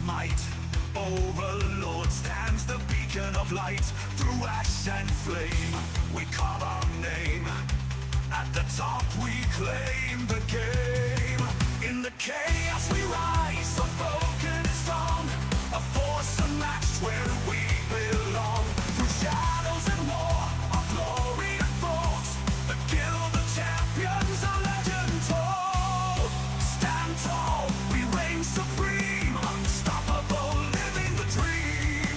might. Overlord stands the beacon of light. Through ash and flame, we carve our name. At the top we claim the game. In the chaos we rise, unbroken and strong. A force unmatched where we belong. Through shadows and war, our glory unfolds. The guild of champions, our legend told. Stand tall, we reign supreme. Unstoppable, living the dream.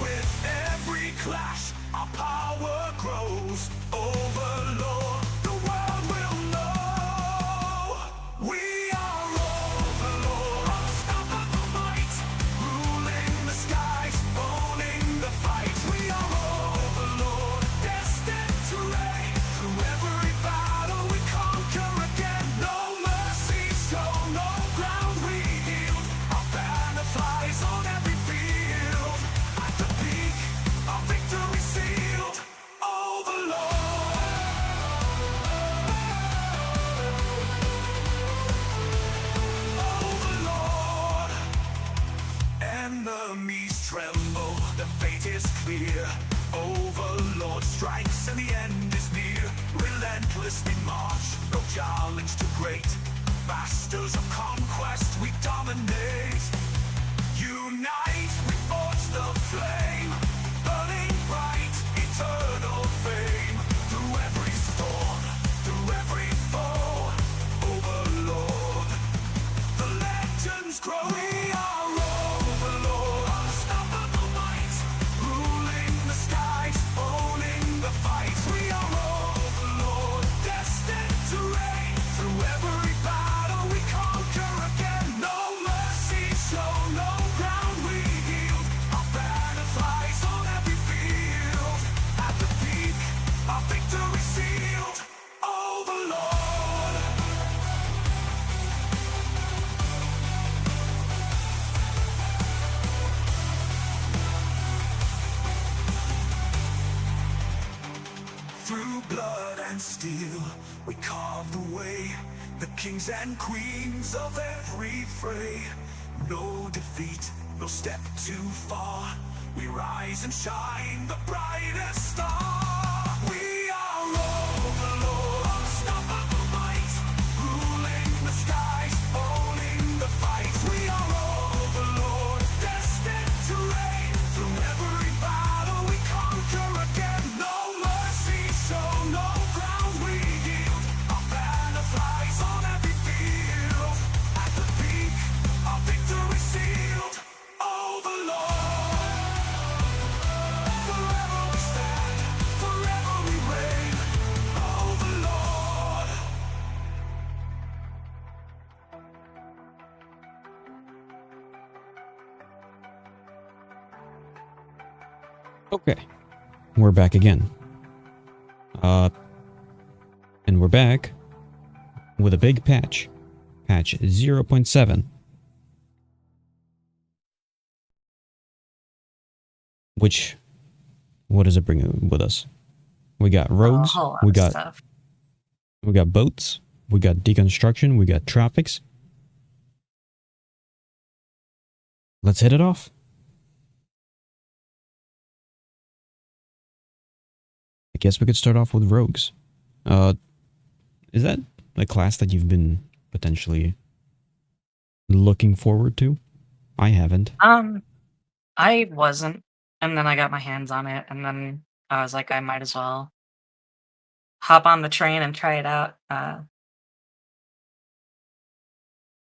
With every clash, our power grows. Overlord, the world will know. We are Overlord, unstoppable might. Ruling the skies, owning the fight. We are Overlord, destined to reign. Through every battle we conquer again. No mercy shown, no ground we yield. Our banner flies on every field. At the peak, our victory sealed. Overlord. Overlord. Enemies tremble, the fate is clear. Overlord strikes and the end is near. Relentlessly march, no challenge too great. Masters of conquest, we dominate. Unite, we forge the flame. Burning bright, eternal fame. Through every storm, through every foe. Overlord, the legends grow. We are Overlord, unstoppable might. Ruling the skies, owning the fight. We are Overlord, destined to reign. Through every battle we conquer again. No mercy shown, no ground we yield. Our banner flies on every field. At the peak, our victory sealed. Overlord. Through blood and steel, we carve the way. The kings and queens of every fray. No defeat, no step too far. We rise and shine, the brightest star. We are Overlord, unstoppable might. Ruling the skies, owning the fight. We are Overlord, destined to reign. Through every battle we conquer again. No mercy shown, no ground we yield. Our banner flies on every field. At the peak, our victory sealed. Overlord. Forever we stand, forever we reign. Overlord. Okay, we're back again. And we're back with a big patch. Patch 0.7. Which, what does it bring with us? We got rogues, whole lot we of got stuff. boats, we got deconstruction, we got tropics. Let's hit it off. I guess we could start off with rogues. Is that a class that you've been potentially looking forward to? I haven't. I wasn't, and then I got my hands on it, and then I was like, I might as well hop on the train and try it out.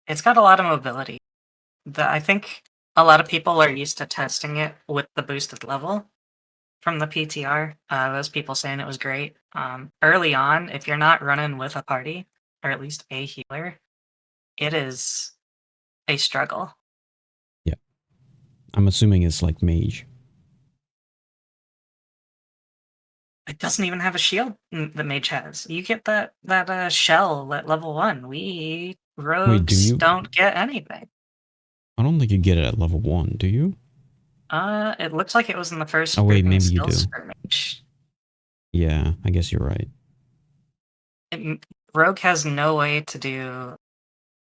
It's got a lot of mobility. I think a lot of people are used to testing it with the boosted level from the PTR. Those people saying it was great. Early on, if you're not running with a party, or at least a healer, it is a struggle. Yeah. I'm assuming it's like mage. It doesn't even have a shield the mage has. You get that shell at level 1. We rogues do you? don't get anything. I don't think you get it at level 1, do you? It looks like it was in the first Oh wait, grouping maybe you skills do. for mage. Yeah, I guess you're right. Rogue has no way to do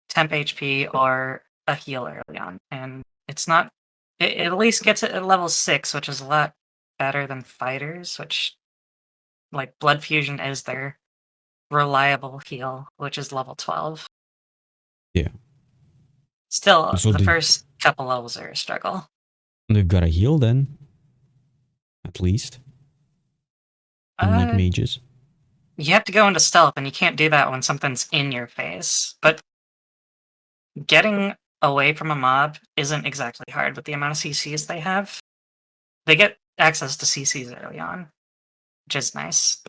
temp HP or a heal early on, and It's not. It at least gets it at level 6, which is a lot better than fighters, which, like, blood fusion is their reliable heal, which is level 12. Yeah. Still, So the first couple levels are a struggle. they've got a heal then, at least. Unlike Uh, mages. you have to go into stealth, and you can't do that when something's in your face. But getting away from a mob isn't exactly hard with the amount of CCs they have. They get access to CCs early on, which is nice.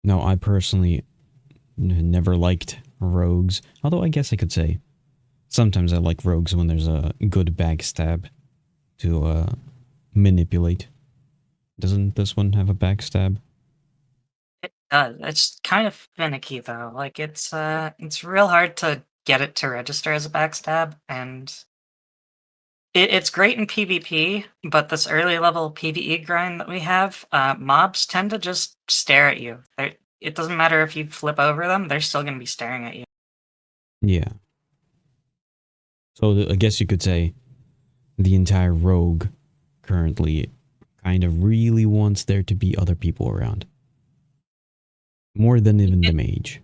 No, I personally never liked rogues. Although I guess I could say sometimes I like rogues when there's a good backstab to manipulate. Doesn't this one have a backstab? It does. It's kind of finicky though. Like it's real hard to get it to register as a backstab, and it's great in PvP, but this early level PvE grind that we have, mobs tend to just stare at you. It doesn't matter if you flip over them; they're still going to be staring at you. Yeah. So I guess you could say the entire rogue currently kind of really wants there to be other people around. More than even the mage.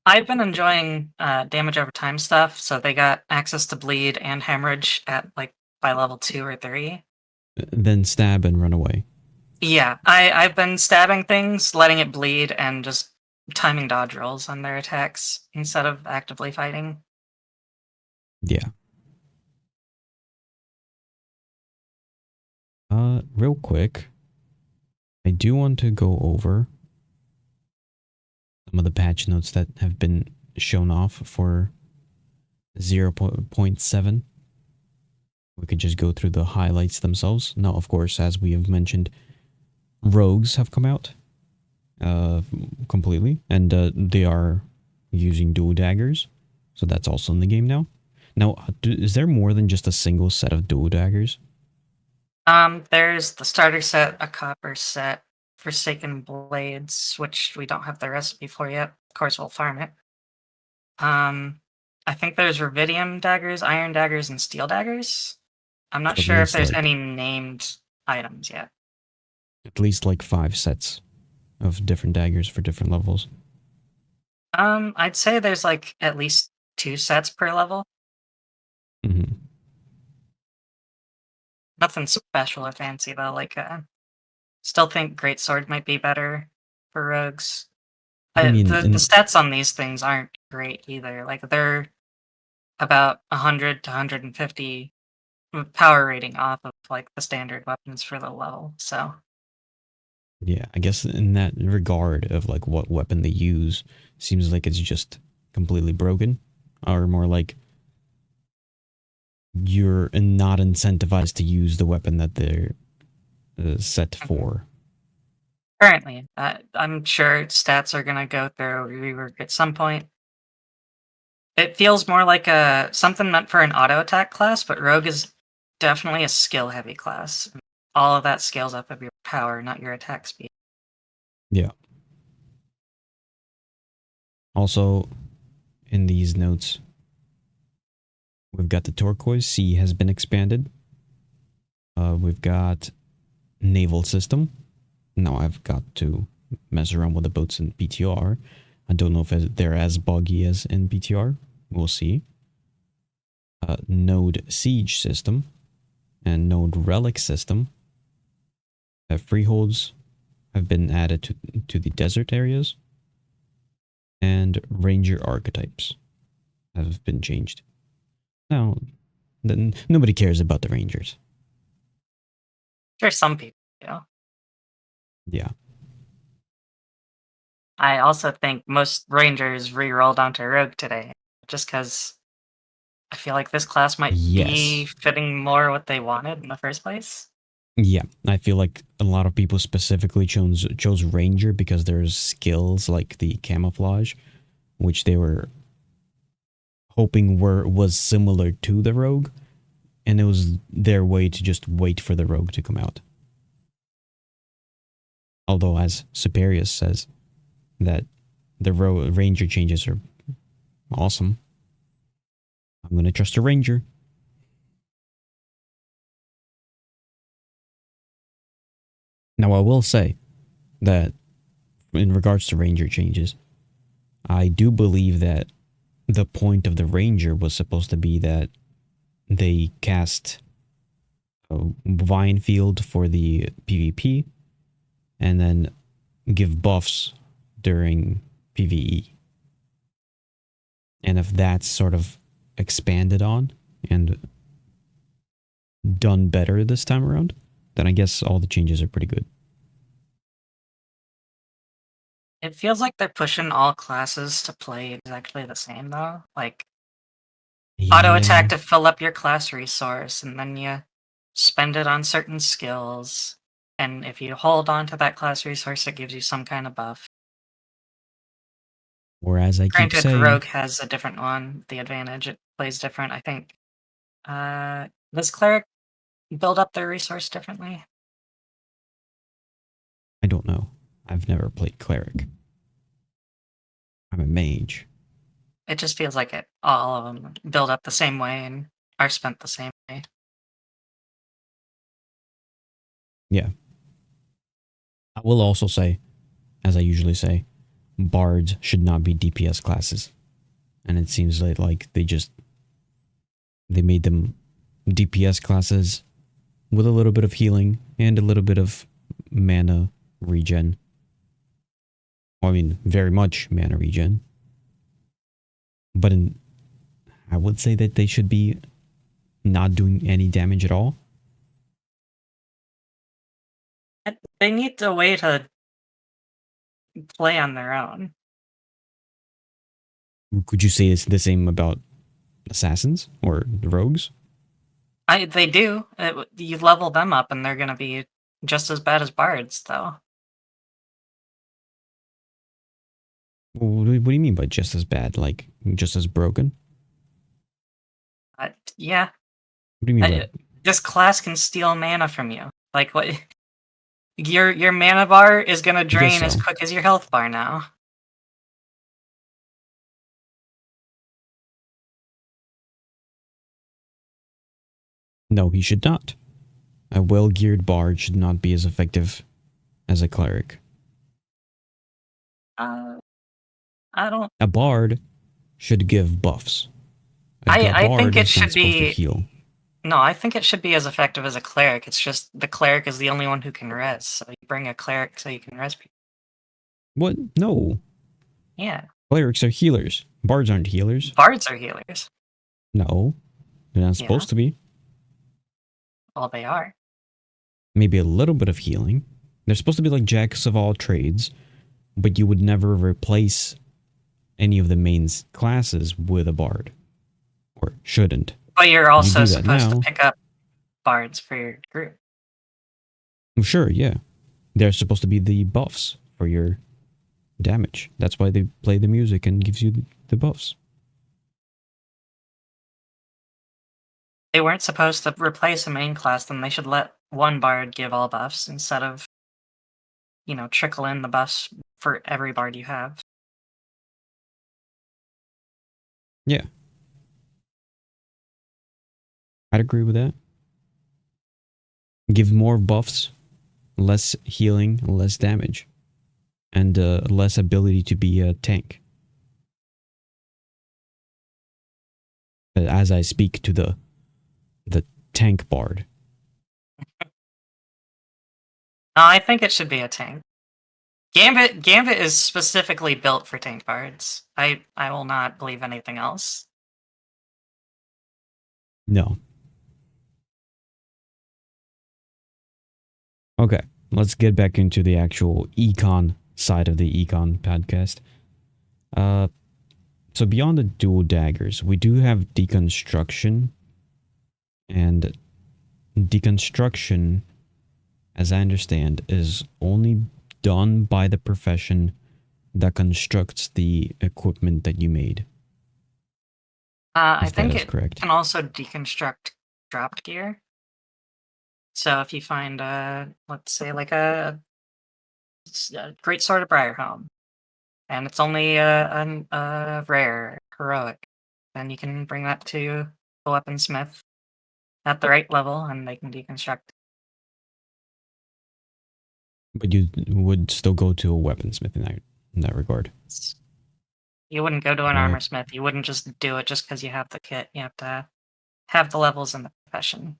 I've been enjoying damage over time stuff, so they got access to bleed and hemorrhage at like by level 2 or 3. Then stab and run away. Yeah, I've been stabbing things, letting it bleed, and just timing dodge rolls on their attacks instead of actively fighting. Yeah. Real quick, I do want to go over some of the patch notes that have been shown off for 0.7. We could just go through the highlights themselves. Now, of course, as we have mentioned, rogues have come out completely, and they are using dual daggers, so that's also in the game now. Now, is there more than just a single set of dual daggers? There's the starter set, a copper set, Forsaken Blades, which we don't have the recipe for yet. Of course, we'll farm it. I think there's rubidium daggers, iron daggers, and steel daggers. I'm not So at sure if least there's like any named items yet. at least like 5 sets of different daggers for different levels. I'd say there's like at least 2 sets per level. Mm-hmm. Nothing special or fancy though. Like, still think greatsword might be better for rogues. I mean, The stats on these things aren't great either. Like they're about 100 to 150 power rating off of like the standard weapons for the level. So yeah, I guess in that regard of like what weapon they use, seems like it's just completely broken, or more like you're not incentivized to use the weapon that they're set for. currently, I'm sure stats are gonna go through a rework at some point. It feels more like a something meant for an auto attack class, but rogue is definitely a skill heavy class. All of that scales up of your power, not your attack speed. Yeah. Also, in these notes, we've got the turquoise sea has been expanded. We've got naval system. Now I've got to mess around with the boats in PTR. I don't know if they're as buggy as in PTR. We'll see. Node siege system and node relic system. Freeholds have been added to the desert areas. And ranger archetypes have been changed. Now, then nobody cares about the rangers. Sure, some people do. Yeah. I also think most rangers re-rolled onto rogue today, just because I feel like this class might be Yes. fitting more what they wanted in the first place. Yeah, I feel like a lot of people specifically chose ranger because there's skills like the camouflage, which they were hoping was similar to the rogue, and it was their way to just wait for the rogue to come out. Although, as Superius says, that the ranger changes are awesome. I'm gonna trust a ranger. Now, I will say that in regards to ranger changes, I do believe that the point of the ranger was supposed to be that they cast a vine field for the PvP and then give buffs during PvE. And if that's sort of expanded on and done better this time around, then I guess all the changes are pretty good. It feels like they're pushing all classes to play exactly the same, though. Like, auto Yeah. attack to fill up your class resource, and then you spend it on certain skills. And if you hold on to that class resource, it gives you some kind of buff. Whereas I keep Granted, saying, Rogue has a different one. The advantage, it plays different. I think. Does Cleric build up their resource differently? I don't know. I've never played cleric. I'm a mage. It just feels like it. All of them build up the same way and are spent the same way. Yeah. I will also say, as I usually say, bards should not be DPS classes. And it seems like they made them DPS classes with a little bit of healing and a little bit of mana regen. I mean, very much mana regen. But I would say that they should be not doing any damage at all. They need a way to play on their own. Could you say it's the same about assassins or the rogues? They do. You level them up, and they're gonna be just as bad as bards, though. What do you mean by just as bad? Like just as broken? Yeah, What do you mean by? this class can steal mana from you. Like what? Your mana bar is gonna I guess drain as so. quick as your health bar now. No, he should not. A well-geared bard should not be as effective as a cleric. Uh, I don't. A bard should give buffs. I think bard it is not should supposed to be. heal. No, I think it should be as effective as a cleric. It's just the cleric is the only one who can res. So you bring a cleric so you can res people. What? No. Yeah, Clerics are healers. Bards aren't healers. bards are healers. No. They're not Yeah, supposed to be. well they are. Maybe a little bit of healing. They're supposed to be like jacks of all trades, but you would never replace any of the main classes with a bard. Or shouldn't. But you're You also do that supposed to now. pick up bards for your group. Sure, yeah. They're supposed to be the buffs for your damage. That's why they play the music and gives you the buffs. They weren't supposed to replace a main class, then they should let one bard give all buffs instead of, trickle in the buffs for every bard you have. Yeah. I'd agree with that. Give more buffs, less healing, less damage, and less ability to be a tank. As I speak to the tank bard. No, I think it should be a tank. Gambit is specifically built for tank bards. I will not believe anything else. No. Okay, let's get back into the actual econ side of the econ podcast. So beyond the dual daggers, we do have deconstruction, and deconstruction, as I understand, is only done by the profession that constructs the equipment that you made. I If that think is it correct. can also deconstruct dropped gear. So if you find, let's say, like a great sword of Briarhelm, and it's only a rare heroic, then you can bring that to the weaponsmith at the right level, and they can deconstruct. But you would still go to a weaponsmith in that regard. You wouldn't go to an Uh, armorsmith. You wouldn't just do it just because you have the kit. You have to have the levels in the profession.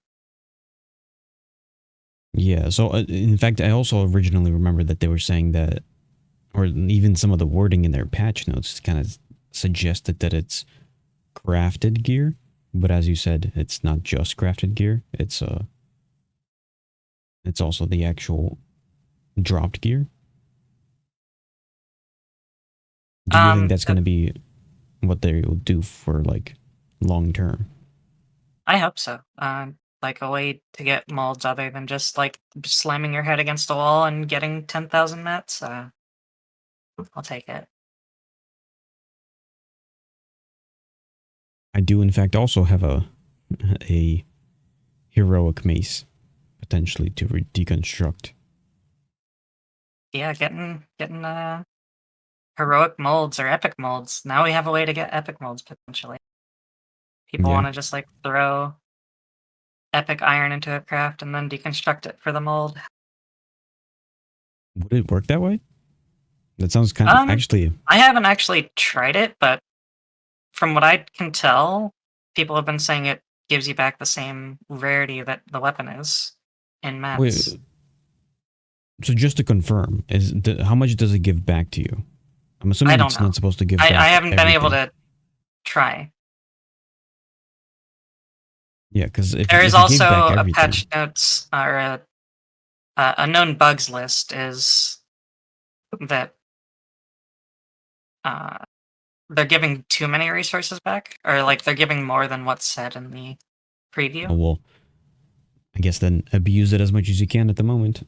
Yeah, so in fact, I also originally remember that they were saying that, or even some of the wording in their patch notes kind of suggested that it's crafted gear, but as you said, it's not just crafted gear. It's also the actual dropped gear. Do you think that's going to be what they will do for like long term? I hope so. Like a way to get molds other than just like slamming your head against a wall and getting 10,000 mets. I'll take it. I do, in fact, also have a heroic mace potentially to deconstruct. Yeah, getting heroic molds or epic molds. Now we have a way to get epic molds potentially. People Yeah. want to just like throw epic iron into a craft and then deconstruct it for the mold. Would it work that way? That sounds kind of actually. I haven't actually tried it, but from what I can tell, people have been saying it gives you back the same rarity that the weapon is in Wait, mats. so just to confirm, how much does it give back to you? I'm assuming I don't it's know. not supposed to give I back haven't been able everything. to try. Yeah, because if There is it gave also back a everything, patch notes or a known bugs list is that uh, they're giving too many resources back, or like they're giving more than what's said in the oh preview. well, I guess then abuse it as much as you can at the moment.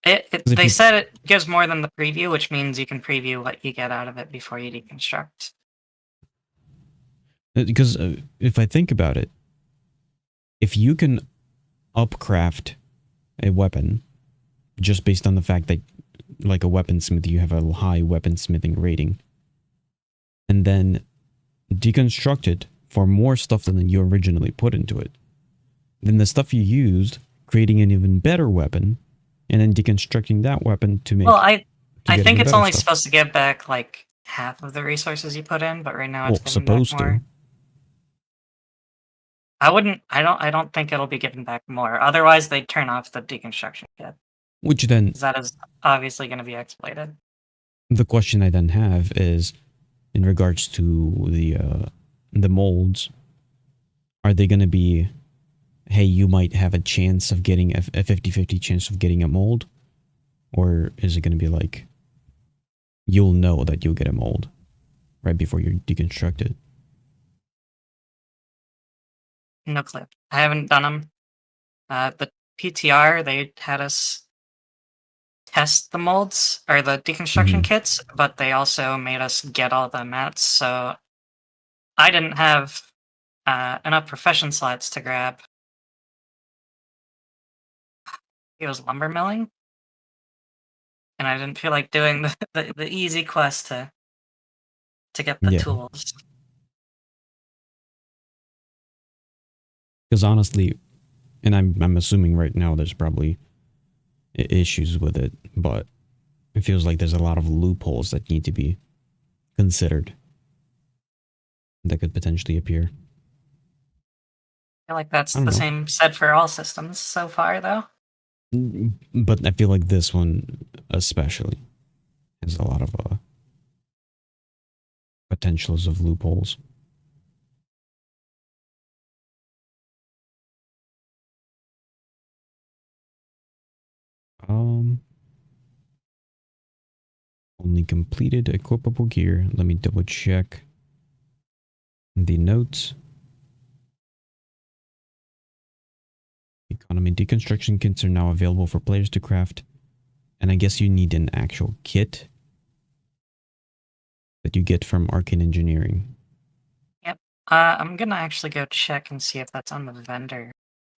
Because if They you, said it gives more than the preview, which means you can preview what you get out of it before you deconstruct. because if I think about it, if you can upcraft a weapon just based on the fact that, like a weaponsmith, you have a high weaponsmithing rating, and then deconstruct it for more stuff than you originally put into it, then the stuff you used, creating an even better weapon, and then deconstructing that weapon to Well, make to I get think even it's better only stuff. supposed to give back like half of the resources you put in, but right now it's Well, giving back supposed more. to. I don't think it'll be given back more. Otherwise they'd turn off the deconstruction kit. Which then, 'Cause that is obviously gonna be exploited. the question I then have is, in regards to the molds, are they going to be, hey, you might have a chance of getting a 50-50 chance of getting a mold? Or is it going to be like, you'll know that you'll get a mold right before you deconstruct it? No clue. I haven't done them. The PTR, they had us test the molds or the deconstruction Mm-hmm. kits, but they also made us get all the mats. So I didn't have enough profession slots to grab. It was lumber milling, and I didn't feel like doing the easy quest to get the Yeah. tools. Because honestly, and I'm assuming right now there's probably issues with it, but it feels like there's a lot of loopholes that need to be considered that could potentially appear. I feel like that's I don't the know. same said for all systems so far, though. But I feel like this one especially has a lot of potentials of loopholes. Um, only completed equipable gear. Let me double check the notes. Economy deconstruction kits are now available for players to craft, and I guess you need an actual kit that you get from Arcane Engineering. Yep. I'm gonna actually go check and see if that's on the vendor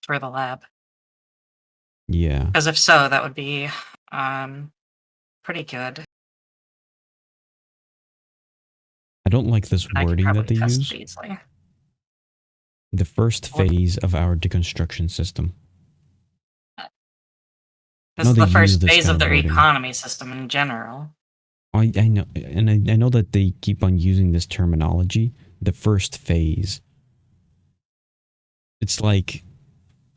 for the lab. Yeah. Because if so, that would be um pretty good. I don't like this I could wording that probably they test use. it easily. The first Well, phase of our deconstruction system. I this know is they the use first this phase kind of of their wording. economy system in general. I know, and I know that they keep on using this terminology. The first phase. It's like,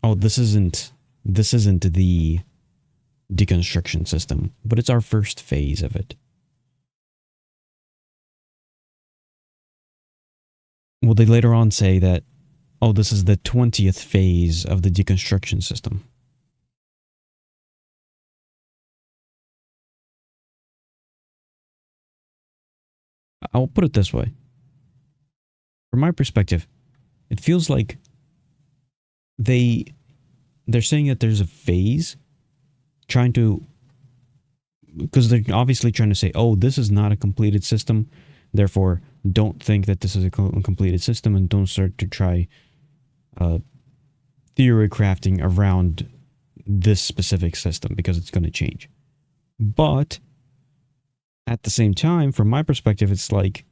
oh, this isn't the deconstruction system, but it's our first phase of it. Will they later on say that, oh, this is the 20th phase of the deconstruction system? I'll put it this way. From my perspective, it feels like they they're saying that there's a phase trying to, because they're obviously trying to say, oh, this is not a completed system, therefore don't think that this is a completed system and don't start to try theory crafting around this specific system because it's going to change. But at the same time, from my perspective, it's like,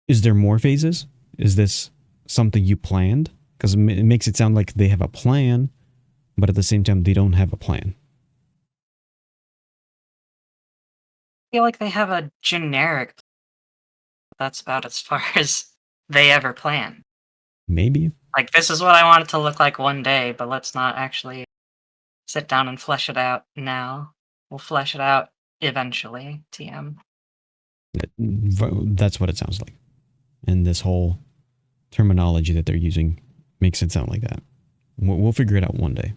is there more phases? Is this something you planned? Because it makes it sound like they have a plan, but at the same time, they don't have a plan. I feel like they have a generic. That's about as far as they ever plan. Maybe. Like, this is what I want it to look like one day, but let's not actually sit down and flesh it out now. We'll flesh it out eventually, TM. That's what it sounds like. And this whole terminology that they're using makes it sound like that. We'll figure it out one day.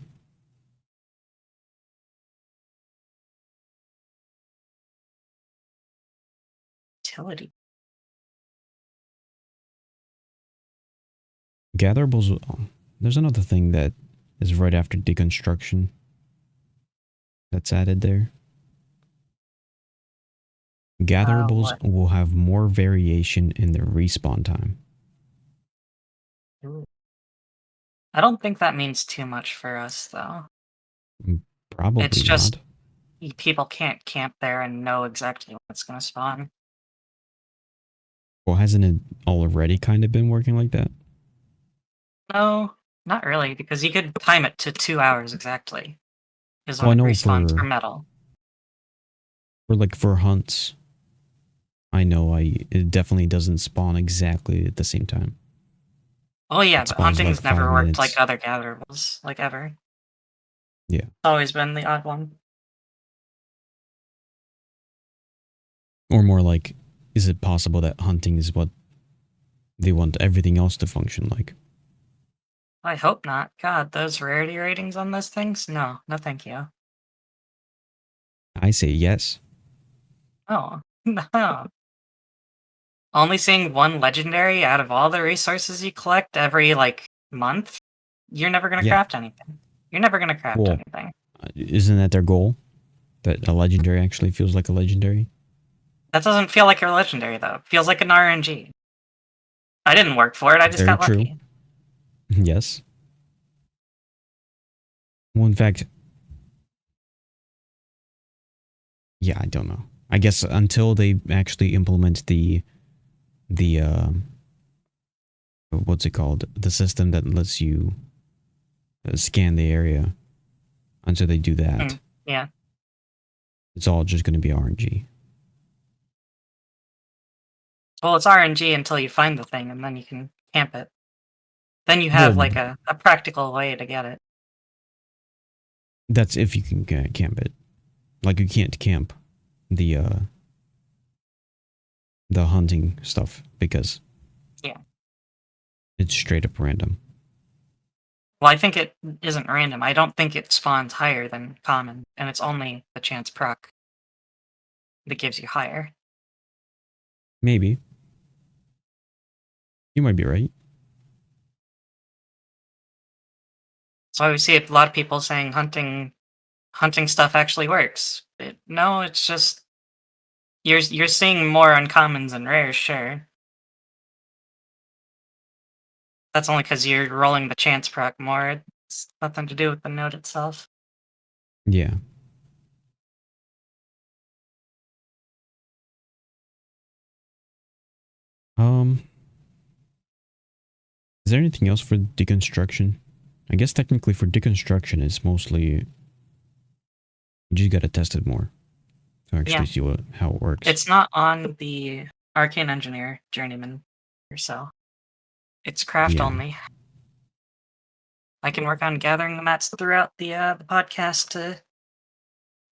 Utility. Gatherables. There's another thing that is right after deconstruction that's added there. Gatherables What? will have more variation in their respawn time. Ooh. I don't think that means too much for us, though. It's Probably just not. people can't camp there and know exactly when it's going to spawn. Well, hasn't it already kind of been working like that? No, not really, because you could time it to 2 hours exactly, is Well, when I it know respawns for for metal. for hunts, I know it definitely doesn't spawn exactly at the same time. Oh yeah, It but spawns like hunting's never worked like 5 minutes. other gatherers, like ever. It's Yeah. always been the odd one. Or more like, is it possible that hunting is what they want everything else to function like? I hope not. God, those rarity ratings on those things? No, no thank you. I say yes. Oh, no. Only seeing one legendary out of all the resources you collect every, like, month? You're never gonna Yeah. craft anything. You're never gonna craft Well, anything. isn't that their goal? That a legendary actually feels like a legendary? That doesn't feel like a legendary, though. It feels like an RNG. I didn't work for it, I just Very got true. lucky. Yes. Well, in fact, yeah, I don't know. I guess until they actually implement the what's it called? The system that lets you scan the area. Until they do that, Yeah. it's all just going to be RNG. Well, it's RNG until you find the thing, and then you can camp it. Then you have, Well, like, a practical way to get it. that's if you can camp it. Like you can't camp the the hunting stuff because Yeah. it's straight up random. Well, I think it isn't random. I don't think it spawns higher than common, and it's only the chance proc that gives you higher. Maybe you might be right. So I see a lot of people saying hunting stuff actually works. No, it's just you're seeing more uncommons and rares, sure. That's only because you're rolling the chance proc more. It's nothing to do with the node itself. Yeah. Is there anything else for deconstruction? I guess technically for deconstruction, it's mostly you just gotta test it more to actually see how it works. It's not on the Arcane Engineer Journeyman, so it's craft Yeah. only. I can work on gathering the mats throughout the podcast to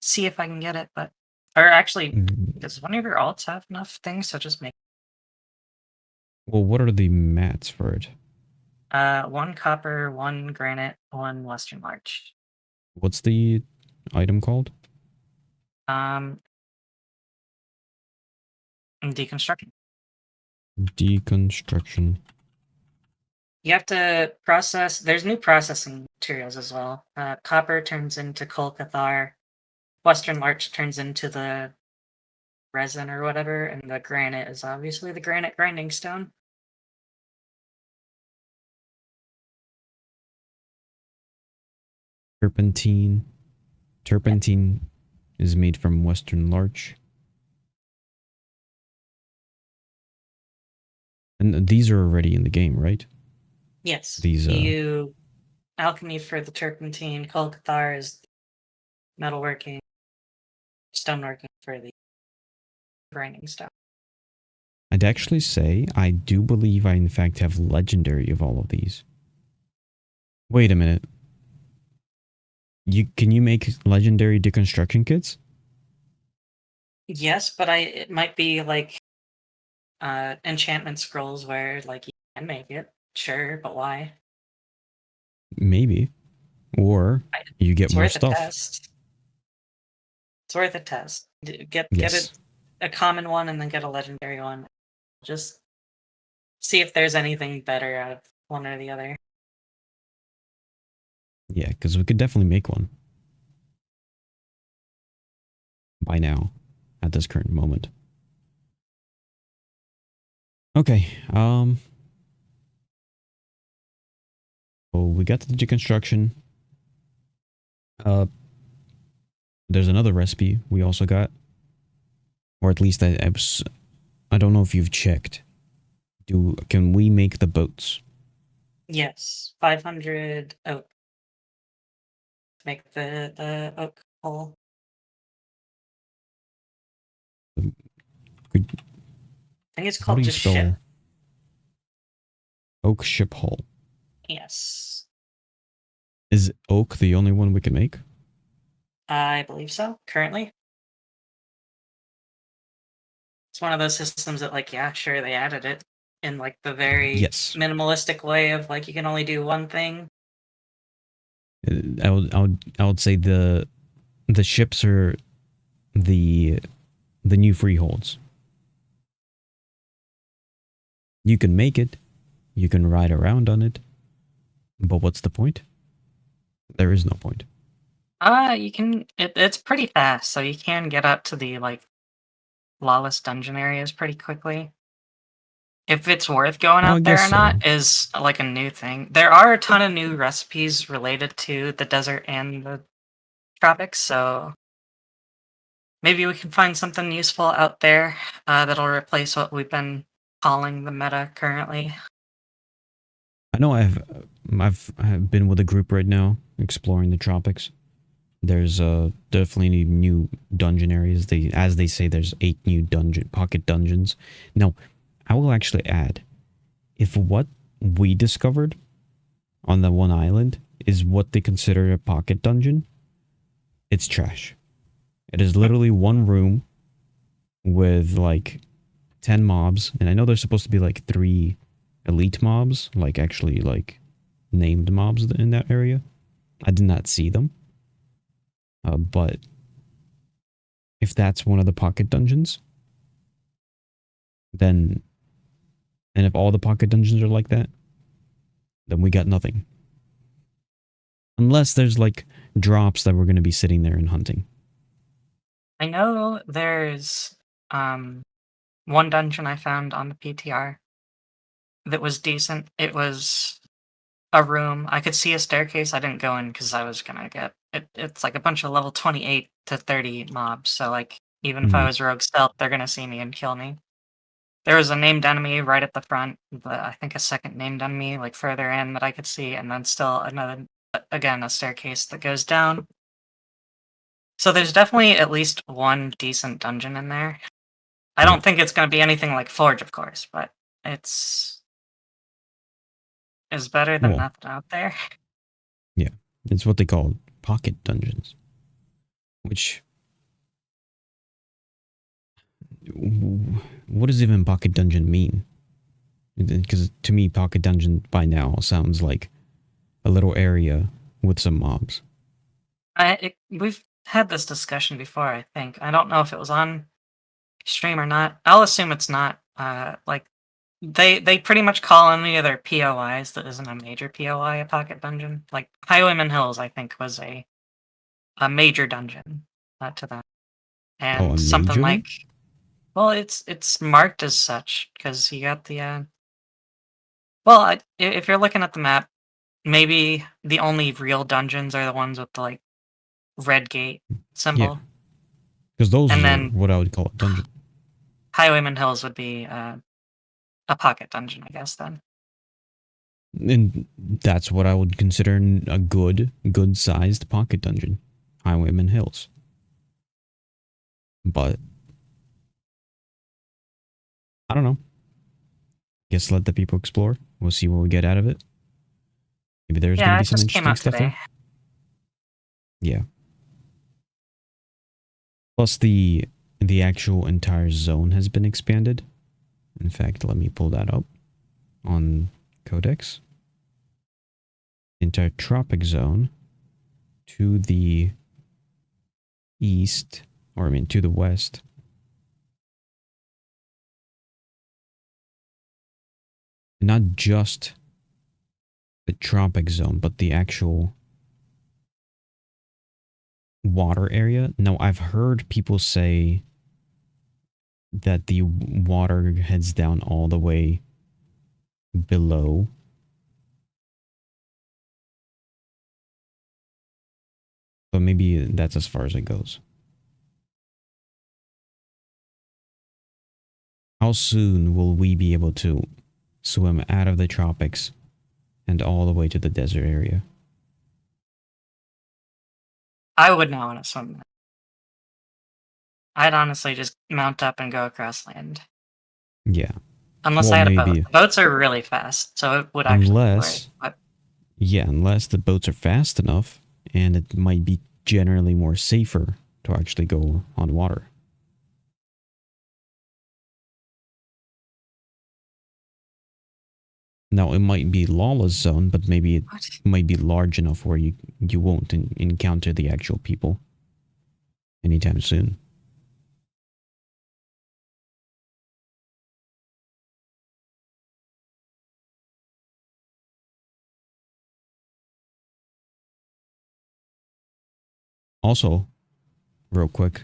see if I can get it, but or actually, does one of your alts have enough things to just make? Well, what are the mats for it? 1 copper, 1 granite, 1 Western Larch. What's the item called? Deconstruction. Deconstruction. You have to process. There's new processing materials as well. Copper turns into Kolkathar. Western Larch turns into the resin or whatever, and the granite is obviously the granite grinding stone. Turpentine. Turpentine is made from Western Larch. And these are already in the game, right? Yes. These You alchemy for the turpentine. Kolkathar is metalworking. Stoneworking for the grinding stone. I'd actually say I do believe I in fact have legendary of all of these. Wait a minute. Can you make legendary deconstruction kits? Yes, but it might be like enchantment scrolls where like you can make it. Sure, but why? Maybe. Or you get It's more worth a stuff. test. It's worth a test. Get Yes. a common one and then get a legendary one. Just see if there's anything better out of one or the other. Yeah, because we could definitely make one. By now. At this current moment. Okay. So we got the deconstruction. There's another recipe we also got. Or at least I don't know if you've checked. Can we make the boats? Yes, 500 oak. Make the oak hole. Could, I think it's how do called you just ship. spell oak ship hull? Yes, Is oak the only one we can make? I believe so. Currently, it's one of those systems that, like, yeah, sure, they added it in like the very Yes. minimalistic way of like you can only do one thing. I would say the ships are the new freeholds. You can make it, you can ride around on it, but what's the point? There is no point. You can. It's pretty fast, so you can get up to the like lawless dungeon areas pretty quickly. If it's worth going Well, I out there guess or so. not is like a new thing. There are a ton of new recipes related to the desert and the tropics, so maybe we can find something useful out there that'll replace what we've been calling the meta currently. I know I've been with a group right now exploring the tropics. There's definitely new dungeon areas. As they say, there's 8 new pocket dungeons. Now, I will actually add, if what we discovered on the one island is what they consider a pocket dungeon, it's trash. It is literally one room with like 10 mobs, and I know there's supposed to be like 3 elite mobs, like actually like named mobs in that area. I did not see them. But if that's one of the pocket dungeons, then, and if all the pocket dungeons are like that, then we got nothing. Unless there's like drops that we're going to be sitting there and hunting. I know there's one dungeon I found on the PTR that was decent. It was a room. I could see a staircase. I didn't go in because I was gonna get it. It's like a bunch of level 28 to 30 mobs. So like even if I was rogue stealth, they're gonna see me and kill me. there was a named enemy right at the front, but I think a second named enemy like further in that I could see, and then still another, again, a staircase that goes down. So there's definitely at least one decent dungeon in there. I Yeah. don't think it's going to be anything like Forge, of course, but it's is better than Well, nothing out there. yeah. It's what they call pocket dungeons. Which, what does even pocket dungeon mean? Because to me, pocket dungeon by now sounds like a little area with some mobs. We've had this discussion before, I think. I don't know if it was on stream or not. I'll assume it's not. Like they pretty much call any of their POIs that isn't a major POI a pocket dungeon. Like Highwayman Hills, I think, was a major dungeon to them, Oh, a and something major one? like, well, it's marked as such because you got the well, if you're looking at the map, maybe the only real dungeons are the ones with the like red gate Yeah. symbol, Because those and are then what I would call a dungeon. Highwayman Hills would be a pocket dungeon, I guess. Then And that's what I would consider a good sized pocket dungeon. Highwayman Hills. But I don't know. Guess let the people explore. We'll see what we get out of it. Maybe there's going to yeah, be it some just came interesting out stuff today. there. Yeah. Plus the actual entire zone has been expanded. In fact, let me pull that up on Codex. Entire tropic zone to the east, or I mean to the west. Not just the tropic zone, but the actual water area. Now, I've heard people say that the water heads down all the way below. But maybe that's as far as it goes. How soon will we be able to swim out of the tropics and all the way to the desert area? I would not want to swim that. I'd honestly just mount up and go across land. Yeah. Unless Well, I had a boat. maybe. The boats are really fast, so it would actually be worth it. Unless, But yeah, unless the boats are fast enough and it might be generally more safer to actually go on water. Now, it might be lawless zone, but maybe it what? might be large enough where you won't encounter the actual people anytime soon. Also, real quick,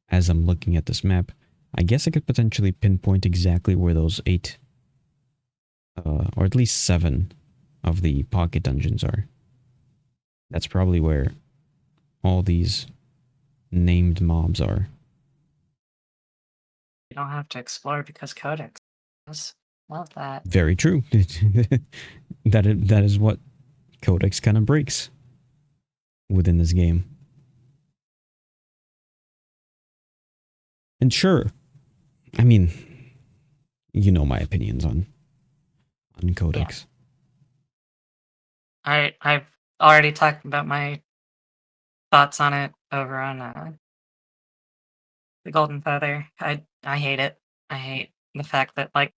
as I'm looking at this map, I guess I could potentially pinpoint exactly where those 8, or at least 7 of the pocket dungeons are. That's probably where all these named mobs are. You don't have to explore because Codex does. Love that. Very true. That is what Codex kind of breaks within this game. And sure, I mean, you know my opinions on Codex. I've already talked about my thoughts on it over on the Golden Feather. I hate it. I hate the fact that like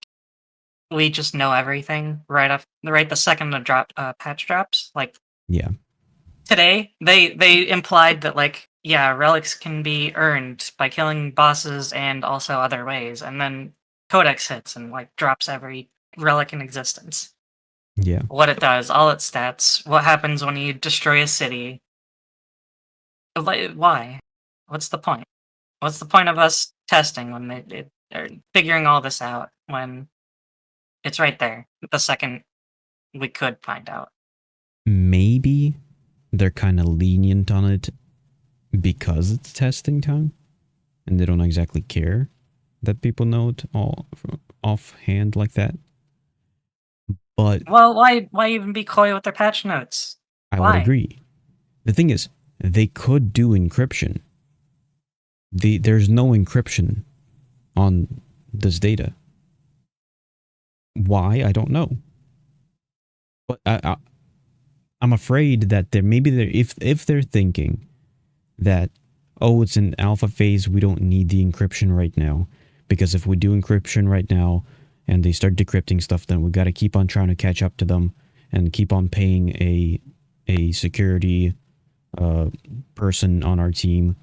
we just know everything right the second the patch drops. Like Yeah, today, they implied that like yeah, relics can be earned by killing bosses and also other ways, and then Codex hits and like drops every relic in existence. yeah. What it does, all its stats, what happens when you destroy a city. Like, why? What's the point? What's the point of us testing when or figuring all this out when it's right there the second we could find out? Maybe they're kind of lenient on it because it's testing time and they don't exactly care. that people know all offhand like that. But Well, why even be coy with their patch notes? I would Why? agree. The thing is, they could do encryption. There's no encryption on this data. Why? I don't know. But I'm afraid that if they're thinking that, oh, it's in alpha phase, we don't need the encryption right now, because if we do encryption right now and they start decrypting stuff, then we got to keep on trying to catch up to them and keep on paying a security person on our team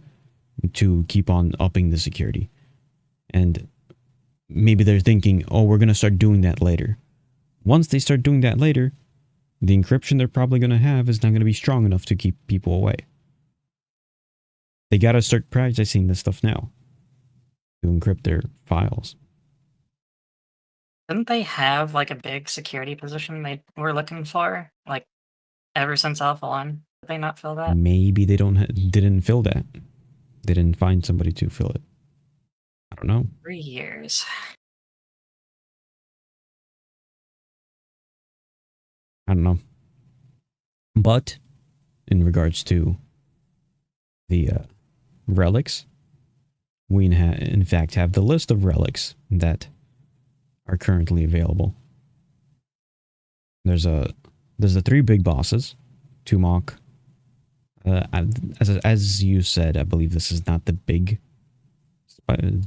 to keep on upping the security. And maybe they're thinking, oh, we're going to start doing that later. Once they start doing that later, the encryption they're probably going to have is not going to be strong enough to keep people away. They got to start practicing this stuff now to encrypt their files. Didn't they have like a big security position they were looking for? Like ever since Alpha 1? Did they not fill that? Maybe they didn't fill that. They didn't find somebody to fill it. I don't know. 3 years. I don't know. But in regards to the relics, we in fact have the list of relics that are currently available. There's the 3 big bosses, Tumok. As you said, I believe this is not the big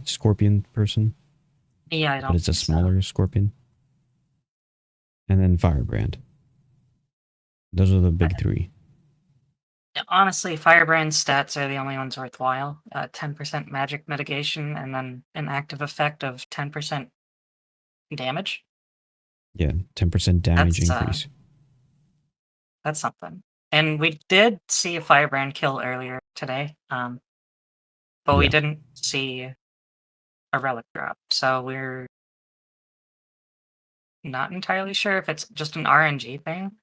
scorpion person, Yeah, I don't but it's a think so. smaller scorpion. And then Firebrand. Those are the big 3. Honestly, Firebrand's stats are the only ones worthwhile. 10% magic mitigation and then an active effect of 10% damage. Yeah, 10% damage That's increase. that's something. And we did see a Firebrand kill earlier today, but we Yeah. didn't see a relic drop. So we're not entirely sure if it's just an RNG thing.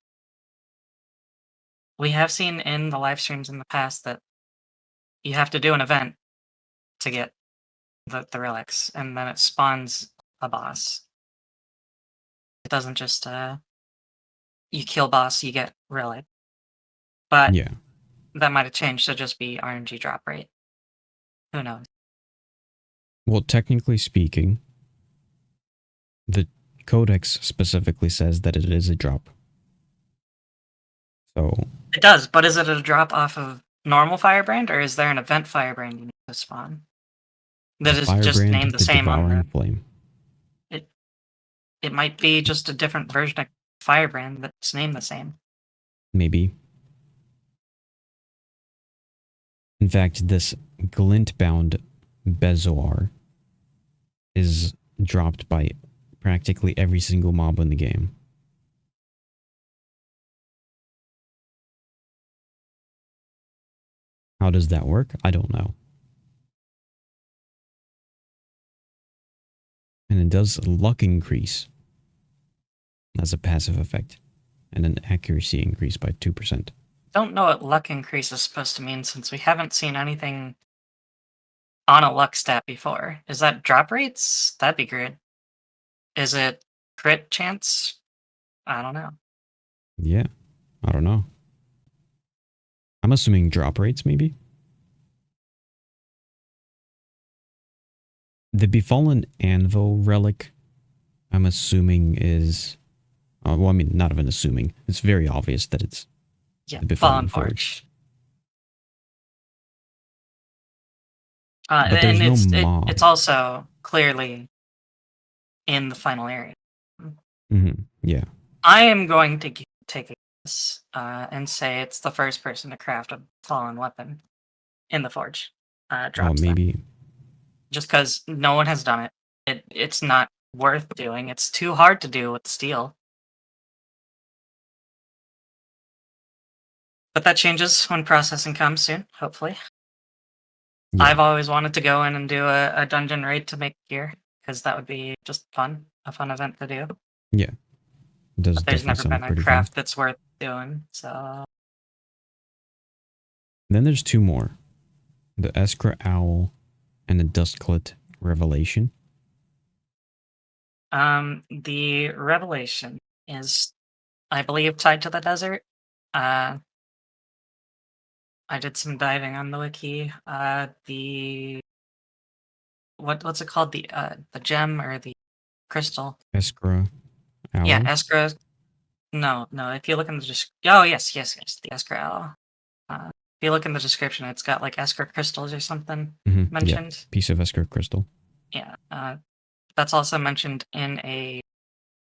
We have seen in the live streams in the past that you have to do an event to get the relics, and then it spawns a boss. It doesn't just you kill boss, you get relic. But Yeah. that might have changed to just be RNG drop rate. Who knows? Well, technically speaking, the codex specifically says that it is a drop. So It does, but is it a drop off of normal Firebrand, or is there an event Firebrand you need to spawn? That is just Firebrand, named the the same on Devouring the... Flame. It might be just a different version of Firebrand that's named the same. Maybe. In fact, this glint-bound Bezoar is dropped by practically every single mob in the game. How does that work? I don't know. And it does luck increase as a passive effect, and an accuracy increase by 2%. Don't know what luck increase is supposed to mean since we haven't seen anything on a luck stat before. Is that drop rates? That'd be great. Is it crit chance? I don't know. Yeah, I don't know. I'm assuming drop rates, maybe? The Befallen Anvil relic, I'm assuming is... well, I mean, not even assuming. It's very obvious that it's Yeah, the Befallen Fallen Forge. Forge. But there's And no it's mob. it's also clearly in the final area. Yeah. I am going to take a guess and say it's the first person to craft a fallen weapon in the forge. Oh, Drops that. maybe. Just because no one has done it. It's not worth doing. It's too hard to do with steel. But that changes when processing comes soon, hopefully. Yeah. I've always wanted to go in and do a dungeon raid to make gear, because that would be just fun. A fun event to do. Yeah. It does But there's definitely never sound been a pretty craft fun. that's worth doing, so... Then there's 2 more. The Eskra Owl and the Dusklet revelation? The revelation is, I believe, tied to the desert. I did some diving on the wiki. The what's it called? The gem or the crystal? Escra Yeah, aloe? Escra. No, no. If you look in the oh yes, the Escra aloe. If you look in the description, it's got like Escra crystals or something Yeah, mentioned. piece of Escra crystal. Yeah, that's also mentioned in a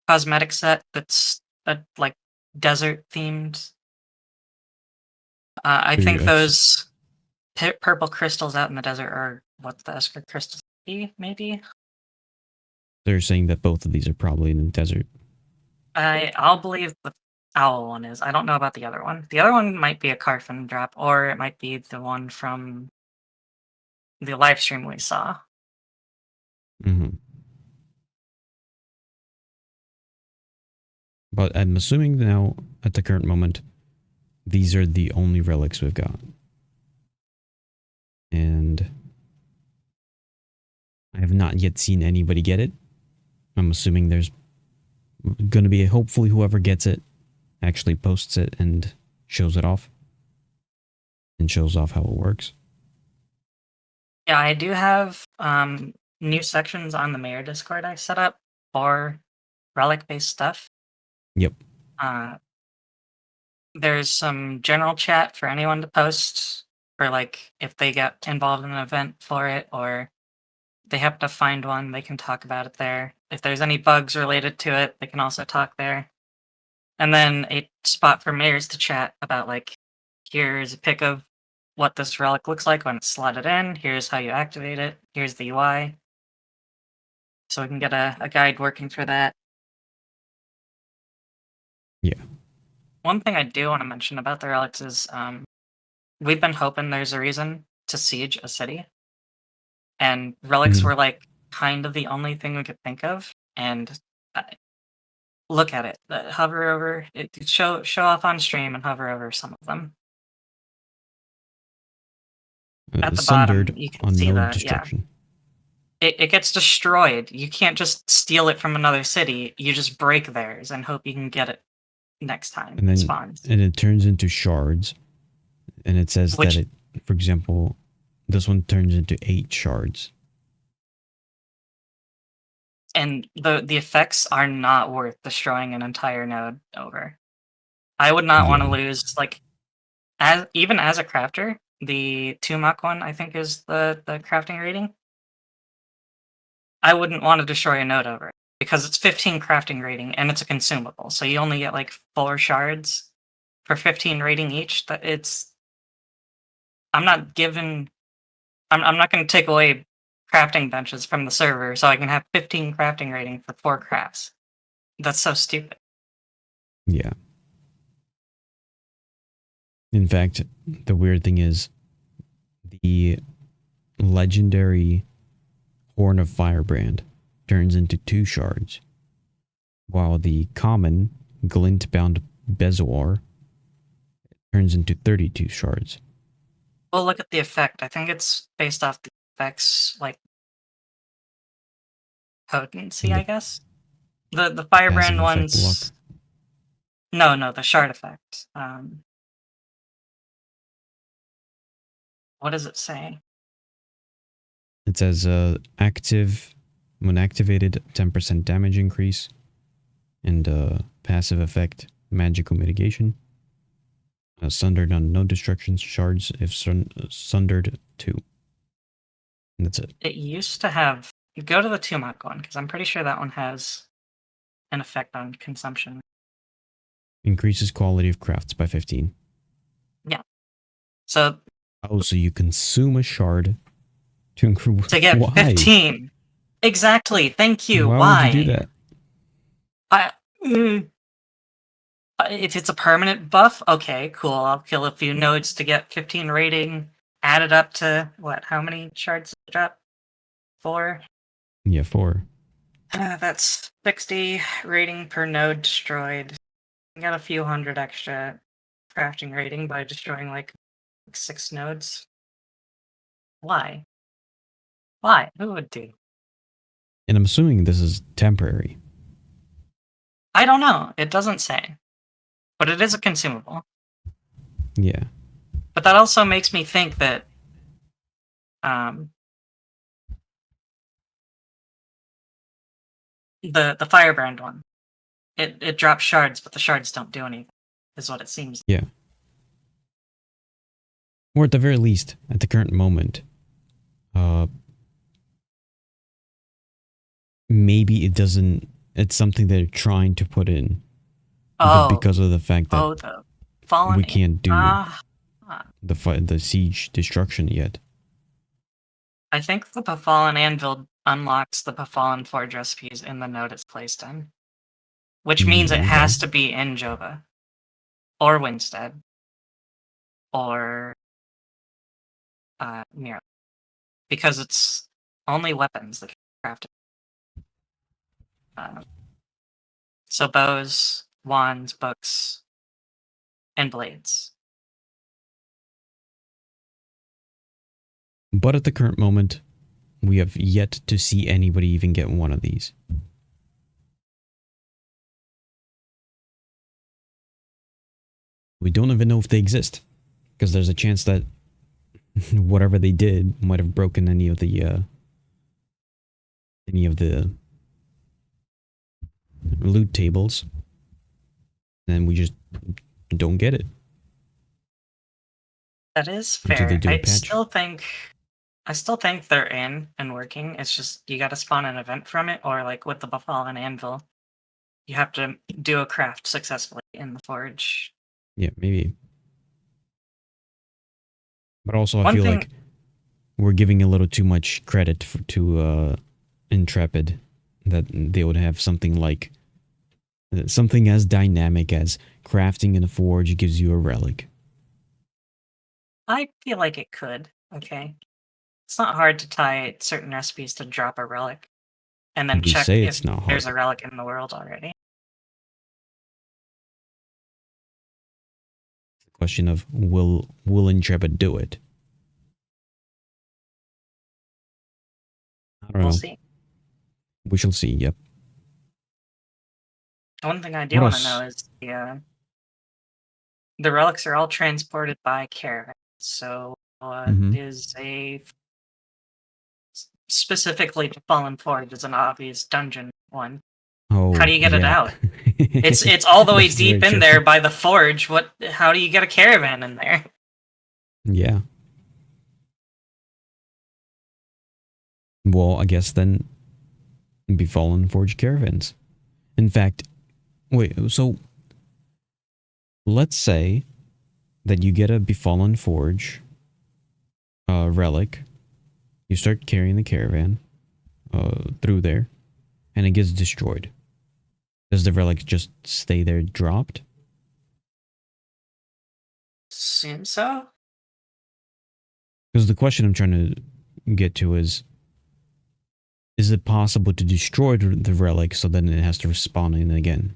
cosmetic set that's like desert themed. I So think those purple crystals out in the desert are what the Esper crystals be, maybe. they're saying that both of these are probably in the desert. I'll believe the owl one is. I don't know about the other one. The other one might be a Carfin drop, or it might be the one from the live stream we saw. Mm-hmm. But I'm assuming now, at the current moment, these are the only relics we've got. And I have not yet seen anybody get it. I'm assuming there's going to be, hopefully whoever gets it actually posts it and shows it off. And shows off how it works. Yeah, I do have new sections on the Mayor Discord I set up for relic-based stuff. Yep. There's some general chat for anyone to post for like if they get involved in an event for it or they have to find one, they can talk about it there. If there's any bugs related to it, they can also talk there. And then a spot for mayors to chat about like, here's a pic of what this relic looks like when it's slotted in, here's how you activate it, here's the UI. So we can get a guide working for that. Yeah. One thing I do want to mention about the relics is we've been hoping there's a reason to siege a city. And relics Mhm. were like kind of the only thing we could think of. And uh, look at it, hover over it, show off on stream and hover over some of them. At the bottom, Sundered you can on see node that, yeah. destruction. It gets destroyed. You can't just steal it from another city. You just break theirs and hope you can get it next time And it then spawns. and it turns into shards. And it says that Which it, for example, this one turns into 8 shards. and the effects are not worth destroying an entire node over. I would not want to Yeah. lose like even as a crafter, the 2 Mach one I think is the crafting rating. I wouldn't want to destroy a node over it because it's 15 crafting rating and it's a consumable. So you only get like 4 shards for 15 rating each. That it's I'm not giving I'm not going to take away crafting benches from the server so I can have 15 crafting rating for 4 crafts. That's so stupid. Yeah. In fact, the weird thing is the legendary Horn of Firebrand turns into 2 shards, while the common Glint-bound Bezoar turns into 32 shards. Well, look at the effect. I think it's based off the effects like potency, I The guess. The passive firebrand effect luck. ones. No, the shard effect. What does it say? It says active, when activated, 10% damage increase, and passive effect, magical mitigation. Sundered on no destruction shards if sundered 2. And that's it. It used to have. Go to the Tumok one because I'm pretty sure that one has an effect on consumption. Increases quality of crafts by 15. Yeah. So Oh, so you consume a shard to increase. to get Why? 15. Exactly. Thank you. Why would you do Why? that? I, mm, if it's a permanent buff, okay, cool. I'll kill a few nodes to get 15 rating. Add it up to what? How many shards does it drop? 4? Yeah, 4. That's 60 rating per node destroyed. I got a few hundred extra crafting rating by destroying like 6 nodes. Why? Why? Who would do? And I'm assuming this is temporary. I don't know. It doesn't say. But it is a consumable. Yeah. But that also makes me think that um, the firebrand one, it drops shards, but the shards don't do anything, is what it seems. Yeah. Or at the very least, at the current moment, maybe it doesn't. It's something they're trying to put in, but Oh, because of the fact that the fallen. we can't do Ah, the siege destruction yet. I think the Befallen Anvil unlocks the Befallen Forge recipes in the node it's placed in, which means it Okay. has to be in Jova or Winstead or Mira, because it's only weapons that can be crafted. So bows, wands, books, and blades. But at the current moment, we have yet to see anybody even get one of these. We don't even know if they exist, because there's a chance that whatever they did might have broken any of the loot tables, and we just don't get it That is until they fair. do a patch. I still think they're in and working. It's just you got to spawn an event from it, or like with the Befallen Anvil, you have to do a craft successfully in the forge. Yeah, maybe. But also, I One feel thing, like we're giving a little too much credit to Intrepid, that they would have something like something as dynamic as crafting in a forge gives you a relic. I feel like it could. Okay, it's not hard to tie certain recipes to drop a relic, and then We check say if it's not there's hard. a relic in the world already. The question of will Intrepid do it? I don't We'll know. see. We shall see. Yep. One thing I do What want to know else? is the relics are all transported by caravan. So Mm-hmm. is a specifically to Fallen Forge is an obvious dungeon one. How Oh do you get it yeah. out? It's all the way That's very deep in true. there by the forge. What? How do you get a caravan in there? Yeah. Well, I guess then Befallen Forge caravans. In fact, wait, so let's say that you get a Befallen Forge relic, you start carrying the caravan through there, and it gets destroyed. Does the relic just stay there dropped? Assume so. Because the question I'm trying to get to is it possible to destroy the relic so then it has to respawn in again?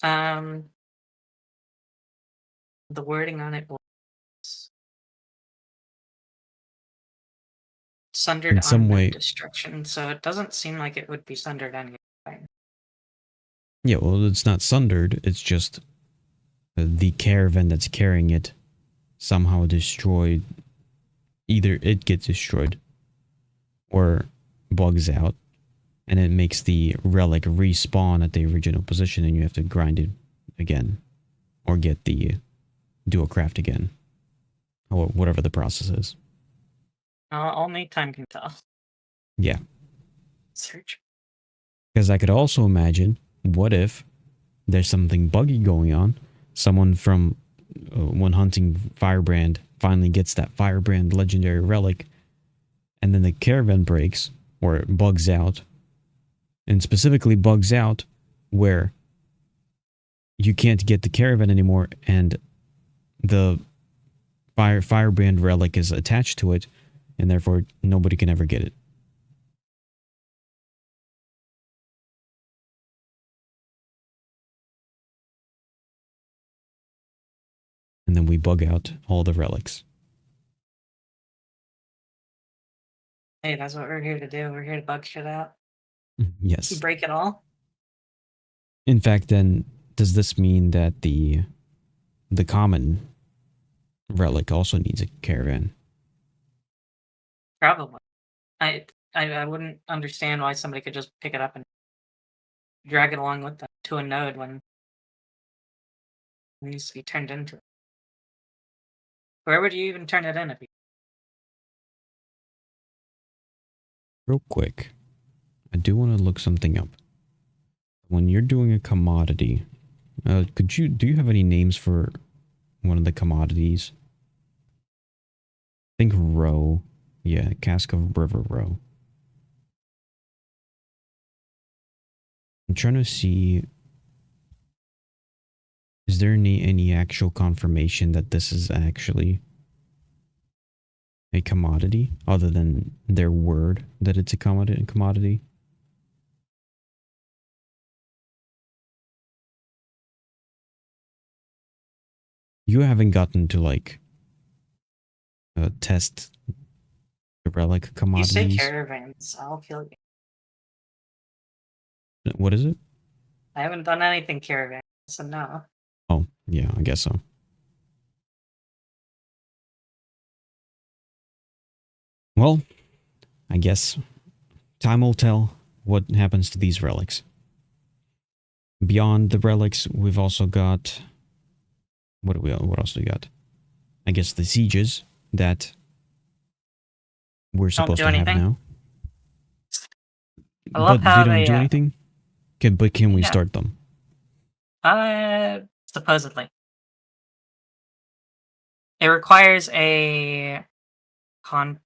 Um, the wording on it was sundered In some unknown way, destruction, so it doesn't seem like it would be sundered anyway. yeah, well, it's not sundered, it's just the caravan that's carrying it somehow destroyed. Either it gets destroyed or bugs out, and it makes the relic respawn at the original position, and you have to grind it again or get the do a craft again, or whatever the process is. Only time can tell. Yeah, Search. because I could also imagine, what if there's something buggy going on? Someone from when hunting Firebrand finally gets that Firebrand legendary relic, and then the caravan breaks or it bugs out, and specifically bugs out where you can't get the caravan anymore, and the Firebrand relic is attached to it, and therefore nobody can ever get it. And then we bug out all the relics. Hey, that's what we're here to do. We're here to bug shit out. Yes. Break it all. In fact, then, does this mean that the common relic also needs a caravan? Probably. I wouldn't understand why somebody could just pick it up and drag it along with them to a node when it needs to be turned into. Where would you even turn it in if you? Real quick, I do want to look something up. When you're doing a commodity, do you have any names for one of the commodities? I think roe. Yeah, cask of river roe. I'm trying to see, is there any actual confirmation that this is actually a commodity other than their word that it's a commodity? You haven't gotten to like test the relic You say commodities. caravans, I'll kill you. What is it? I haven't done anything caravan, so no. Oh, yeah, I guess so. Well, I guess time will tell what happens to these relics. Beyond the relics, we've also got what else do we got? I guess the sieges that we're Don't supposed do to have anything. now. I love But they how don't they do anything? Can we yeah. start them? Supposedly. It requires a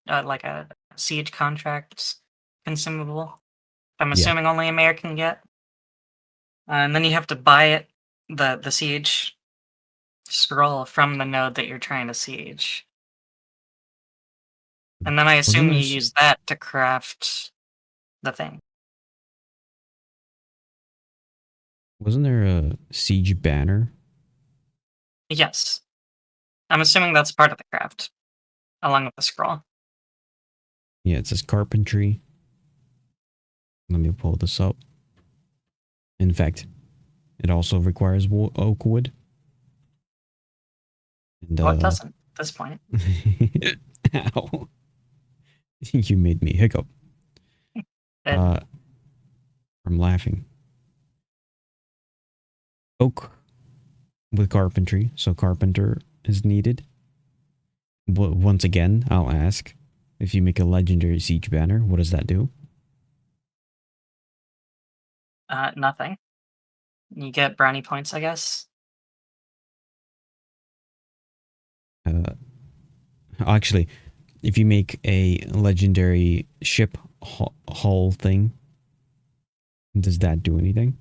like a siege contract consumable. I'm Yeah. assuming only a mayor can get. And then you have to buy it, the siege scroll from the node that you're trying to siege. And then I Wasn't assume there you use that to craft the thing. wasn't there a siege banner? Yes. I'm assuming that's part of the craft, along with the scroll. Yeah, it says carpentry. Let me pull this up. In fact, it also requires oak wood. And What doesn't at this point? ow. You made me hiccup. It, Uh from laughing. Oak with carpentry, so carpenter is needed. Once again, I'll ask, if you make a legendary siege banner, what does that do? nothing. You get brownie points, I guess. Uh, Actually, if you make a legendary ship hull thing, does that do anything?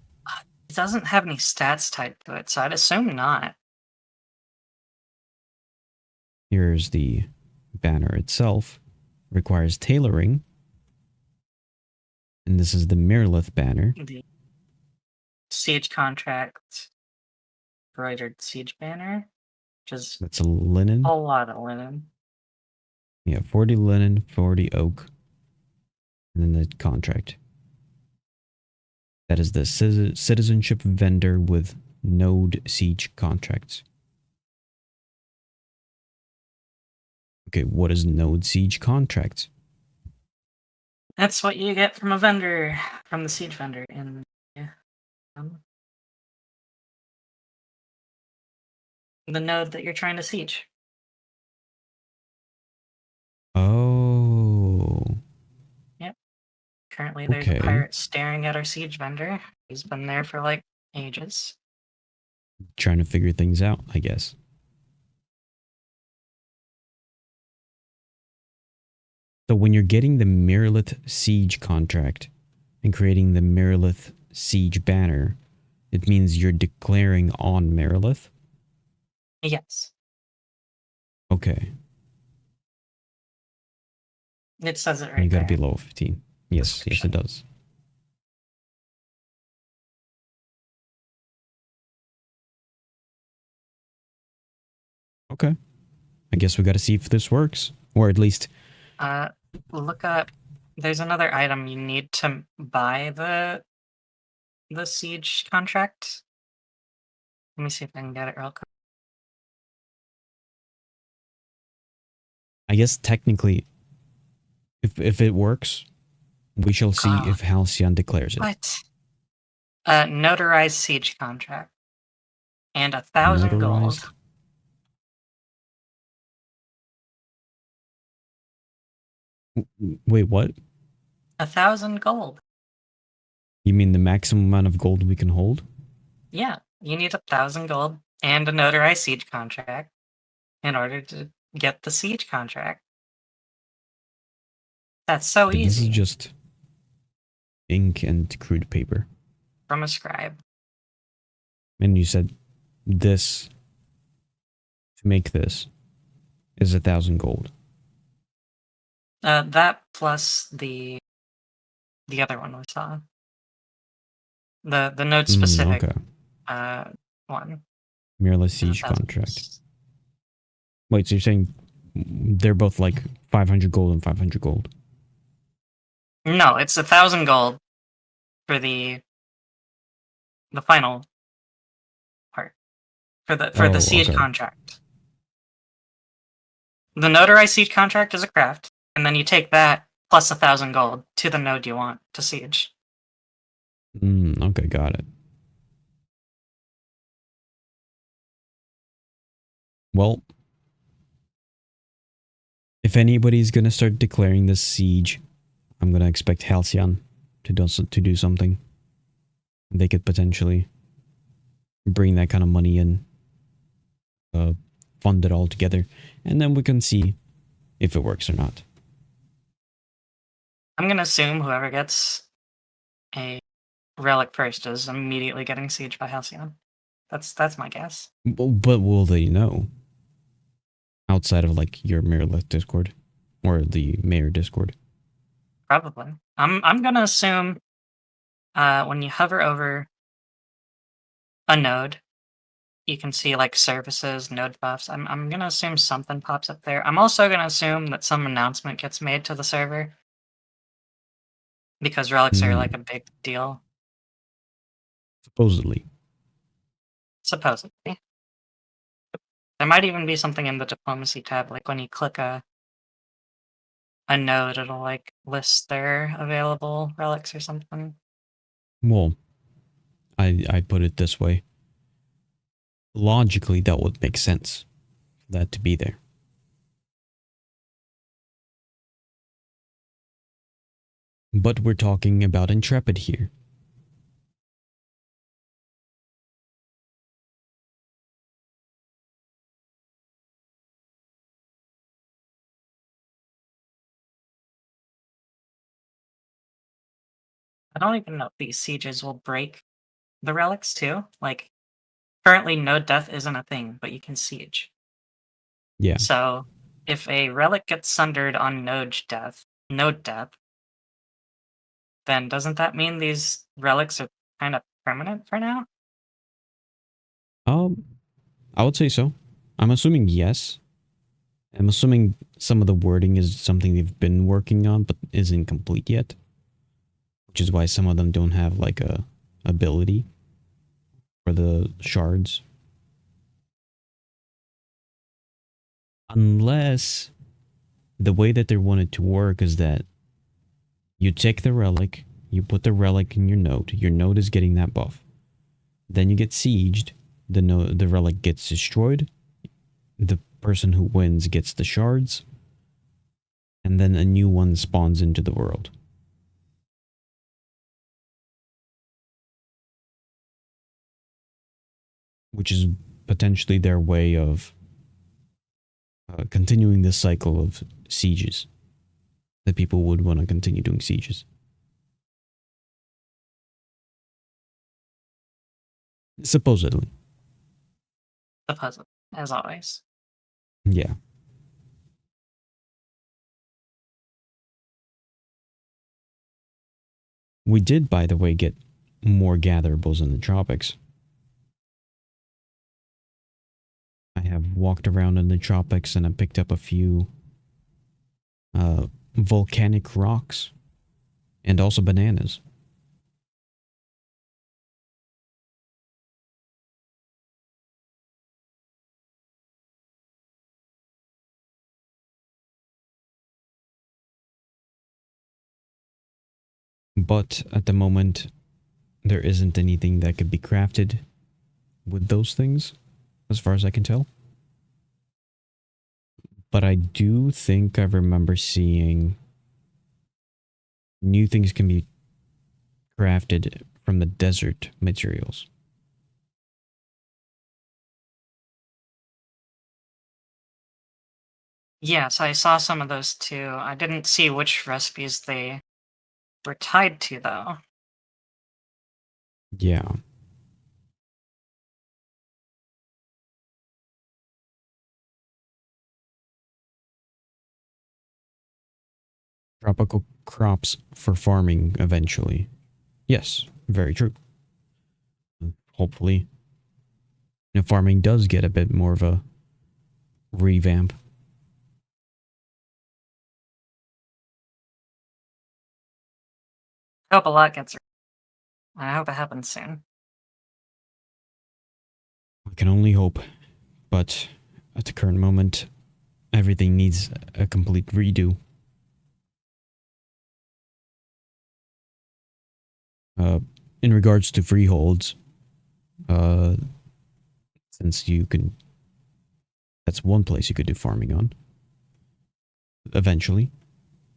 It doesn't have any stats tied to it, so I'd assume not. Here's the banner itself. Requires tailoring. And this is the Mirlith banner. The siege contract embroidered siege banner, which is That's a linen. a whole lot of linen. Yeah, 40 linen, 40 oak. And then the contract. That is the citizenship vendor with node siege contracts. Okay, what is node siege contracts? That's what you get from a vendor, from the siege vendor in yeah, the node that you're trying to siege. Oh, Yep. Currently, there's a okay. pirate staring at our siege vendor. He's been there for like ages. Trying to figure things out, I guess. So when you're getting the Mirlith siege contract and creating the Mirlith siege banner, it means you're declaring on Mirlith? Yes. Okay. It says it And you right gotta there be in level 15. the Yes, yes it description. does. Okay. I guess we gotta see if this works. Or at least Uh, look up there's another item you need to buy the siege contract. Let me see if I can get it real quick. I guess technically, if it works, we shall see if Halcyon declares it. What? Notarized siege contract. And 1,000 gold. Notarized? Wait, what? 1,000 gold. You mean the maximum amount of gold we can hold? Yeah, you need 1,000 gold and a notarized siege contract in order to get the siege contract. That's so But this is easy. just ink and crude paper. From a scribe. And you said this, to make this, is 1,000 gold. That plus the other one we saw. The node specific Okay. one. Mirrorless is siege 1,000. contract. Wait, so you're saying they're both like 500 gold and 500 gold? No, it's 1,000 gold for the final part. For the siege okay. contract. The notarized siege contract is a craft, and then you take that plus 1,000 gold to the node you want to siege. Okay, got it. Well, if anybody's gonna start declaring this siege, I'm gonna expect Halcyon to do something. They could potentially bring that kind of money in, fund it all together, and then we can see if it works or not. I'm gonna assume whoever gets a relic first is immediately getting sieged by Halcyon. That's my guess. But will they know? Outside of like your Mirrorless Discord or the Mayor Discord? Probably. I'm gonna assume when you hover over a node, you can see like services, node buffs. I'm gonna assume something pops up there. I'm also gonna assume that some announcement gets made to the server because relics are like a big deal. Supposedly. Supposedly. There might even be something in the diplomacy tab, like when you click a node, it'll like list their available relics or something. Well, I put it this way. Logically, that would make sense for that to be there. But we're talking about Intrepid here. I don't even know if these sieges will break the relics too. Like, currently node death isn't a thing, but you can siege. Yeah. So, if a relic gets sundered on node death, then doesn't that mean these relics are kind of permanent for now? I would say so. I'm assuming yes. I'm assuming some of the wording is something they've been working on but isn't complete yet. Which is why some of them don't have like a ability for the shards. Unless the way that they want it to work is that you take the relic, you put the relic in your node is getting that buff. Then you get sieged, the relic gets destroyed, the person who wins gets the shards, and then a new one spawns into the world. Which is potentially their way of continuing this cycle of sieges. That people would want to continue doing sieges. Supposedly. Supposedly, as always. Yeah. We did, by the way, get more gatherables in the tropics. I have walked around in the tropics and I picked up a few volcanic rocks And also bananas. But at the moment, there isn't anything that could be crafted with those things, as far as I can tell. But I do think I remember seeing new things can be crafted from the desert materials. Yes, I saw some of those too. I didn't see which recipes they were tied to, though. Yeah. Tropical crops for farming eventually. Yes, very true. Hopefully, farming does get a bit more of a revamp. I hope a lot gets. I hope it happens soon. We can only hope, but at the current moment, everything needs a complete redo. Uh, in regards to freeholds, uh, since you can, that's one place you could do farming on eventually.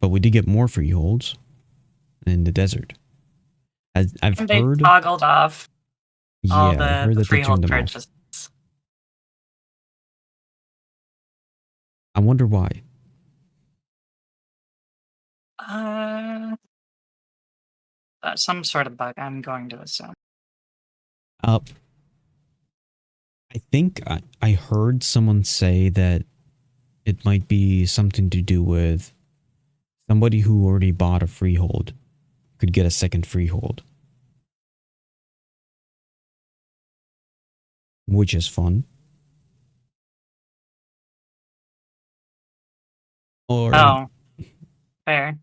But we did get more freeholds in the desert. As I've And they heard, toggled off all yeah, I've the heard that they turned freehold them off. purchases. I wonder why. Uh, some sort of bug, I'm going to assume. Uh, I think I heard someone say that it might be something to do with somebody who already bought a freehold could get a second freehold, which is fun. Or Oh, fair.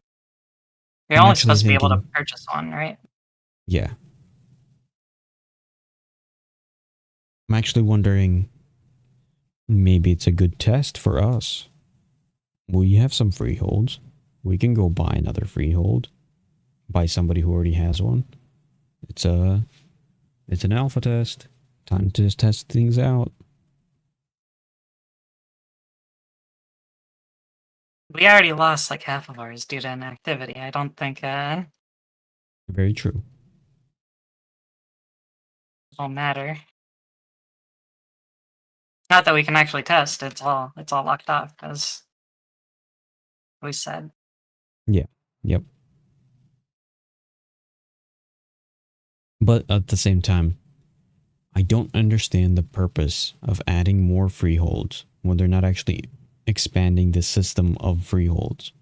You're I'm only actually supposed to be able to thinking, purchase one, right? yeah, I'm actually wondering maybe it's a good test for us. We have some freeholds. We can go buy another freehold by somebody who already has one. It's a it's an alpha test. Time to just test things out. We already lost like half of ours due to inactivity. I don't think Very true. it'll matter. Not that we can actually test. It's all locked off, as we said. Yeah. Yep. But at the same time, I don't understand the purpose of adding more freeholds when they're not actually expanding the system of freeholds.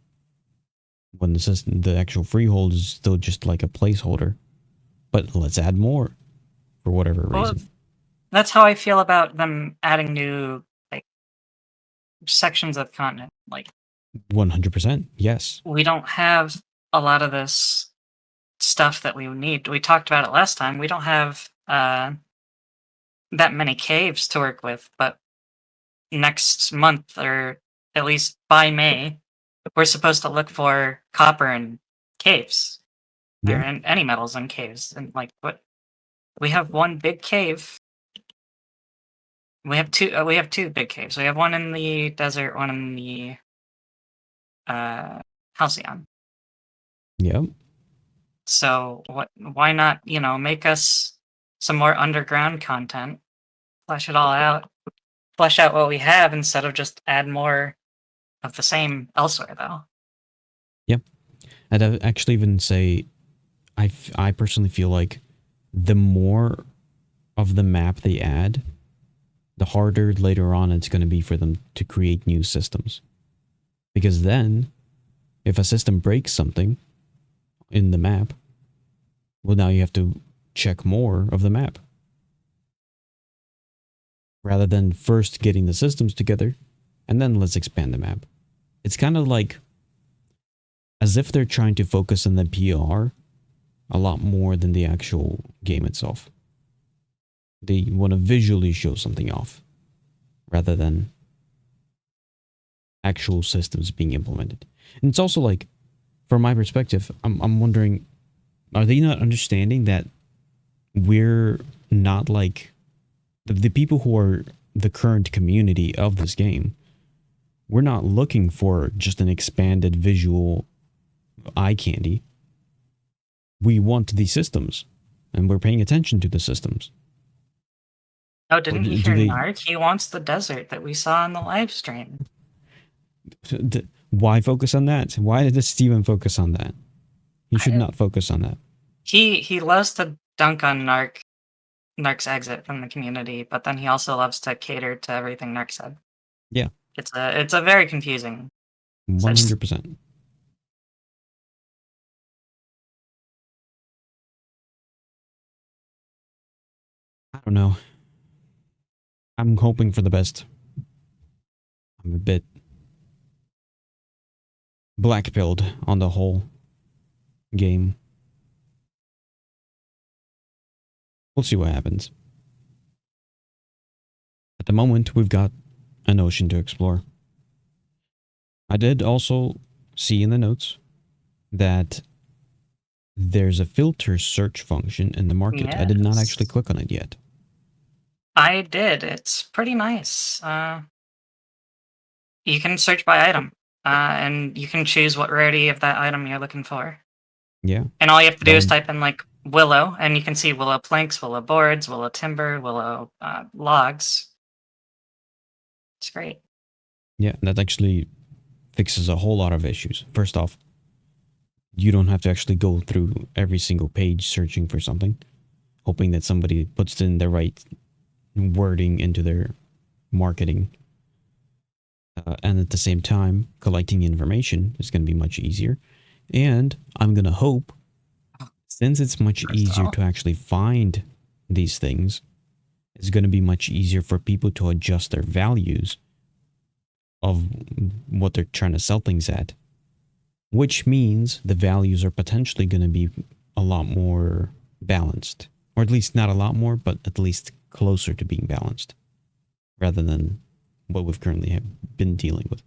When the system, the actual freehold is still just like a placeholder. But let's add more for whatever Well, reason. that's how I feel about them adding new like sections of continent. Like 100%. Yes. we don't have a lot of this stuff that we need. We talked about it last time. We don't have that many caves to work with, but next month, or at least by May, we're supposed to look for copper in caves, or Yeah. in any metals in caves. And like, what we have one big cave. We have two. We have two big caves. We have one in the desert, one in the Halcyon. Yep. So what? Why not? Make us some more underground content. Flesh it all out. Flesh out what we have instead of just add more of the same elsewhere, though. Yep. And I actually even say, I personally feel like the more of the map they add, the harder later on it's going to be for them to create new systems. Because then, if a system breaks something in the map, well, now you have to check more of the map. Rather than first getting the systems together, and then let's expand the map. It's kind of like as if they're trying to focus on the PR a lot more than the actual game itself. They want to visually show something off rather than actual systems being implemented. And it's also like, from my perspective, I'm wondering, are they not understanding that we're not like the people who are the current community of this game? We're not looking for just an expanded visual eye candy. We want these systems, and we're paying attention to the systems. Oh, didn't you Do hear they? Narc? He wants the desert that we saw in the live stream. Why focus on that? Why did Steven focus on that? He should not focus on that. He loves to dunk on Narc's exit from the community, but then he also loves to cater to everything Narc said. Yeah, It's a very confusing. 100%. I don't know. I'm hoping for the best. I'm a bit black-pilled on the whole game. We'll see what happens. At the moment, we've got an ocean to explore. I did also see in the notes that there's a filter search function in the market. Yes. I did not actually click on it yet. I did. It's pretty nice. You can search by item, and you can choose what rarity of that item you're looking for. Yeah. And all you have to do is type in like willow, and you can see willow planks, willow boards, willow timber, willow logs. It's great. Yeah, that actually fixes a whole lot of issues. First off, you don't have to actually go through every single page searching for something, hoping that somebody puts in the right wording into their marketing. And at the same time, collecting information is going to be much easier. And I'm going to hope, since it's much easier to actually find these things, it's going to be much easier for people to adjust their values of what they're trying to sell things at. Which means the values are potentially going to be a lot more balanced. Or at least not a lot more, but at least closer to being balanced. Rather than what we've currently been dealing with.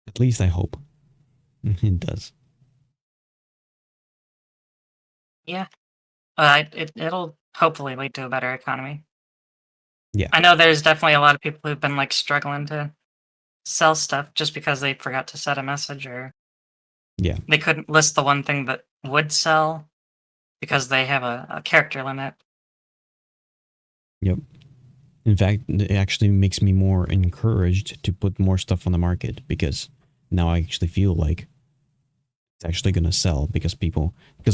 At least I hope. It does. Yeah. It'll hopefully lead to a better economy. Yeah. I know there's definitely a lot of people who've been like struggling to sell stuff just because they forgot to set a message, or Yeah. they couldn't list the one thing that would sell because they have a character limit. Yep. In fact, it actually makes me more encouraged to put more stuff on the market, because now I actually feel like it's actually going to sell, because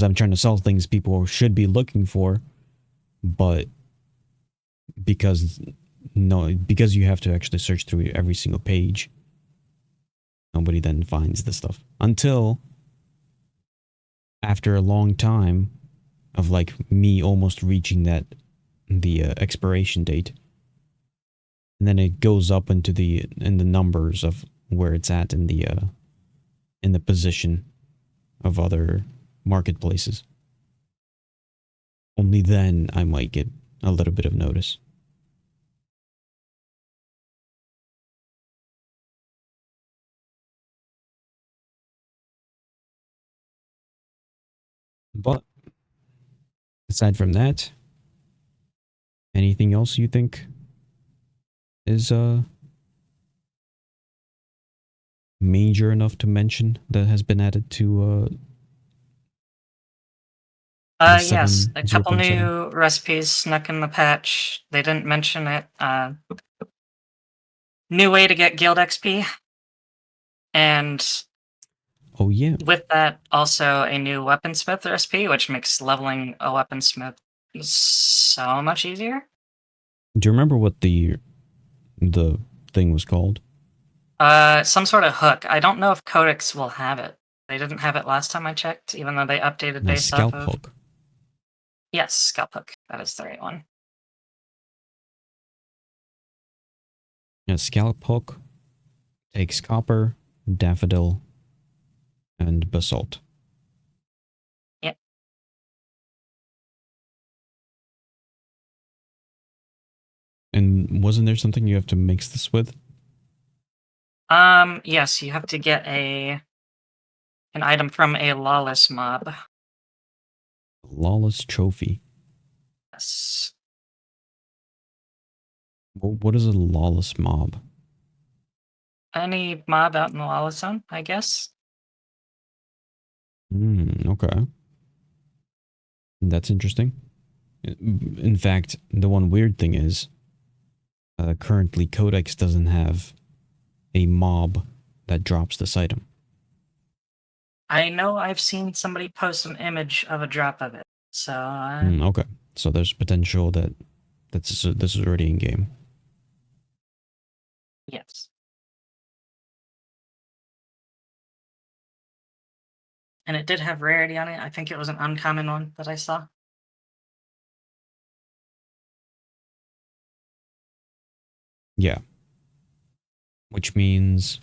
I'm trying to sell things people should be looking for, but because you have to actually search through every single page, nobody then finds the stuff until after a long time of like me almost reaching the expiration date, and then it goes up in the numbers of where it's at in the position of other marketplaces. Only then I might get a little bit of notice. But aside from that, anything else you think is major enough to mention that has been added to Yes, a couple 0.7? new recipes snuck in the patch. They didn't mention it. New way to get guild XP. And Oh yeah. with that, also a new weaponsmith recipe, which makes leveling a weaponsmith so much easier. Do you remember what the thing was called? Some sort of hook. I don't know if Codex will have it. They didn't have it last time I checked, even though they updated A based scalp off of... hook. Yes, scalp hook. That is the right one. A scallop hook takes copper, daffodil, and basalt. Yep. And wasn't there something you have to mix this with? Yes, you have to get an item from a lawless mob. Lawless trophy. Yes. What is a lawless mob? Any mob out in the lawless zone, I guess. Okay. That's interesting. In fact, the one weird thing is, currently Codex doesn't have a mob that drops this item. I know I've seen somebody post an image of a drop of it. So, Okay. So there's potential that this is already in game. yes. And it did have rarity on it. I think it was an uncommon one that I saw. Yeah. Which means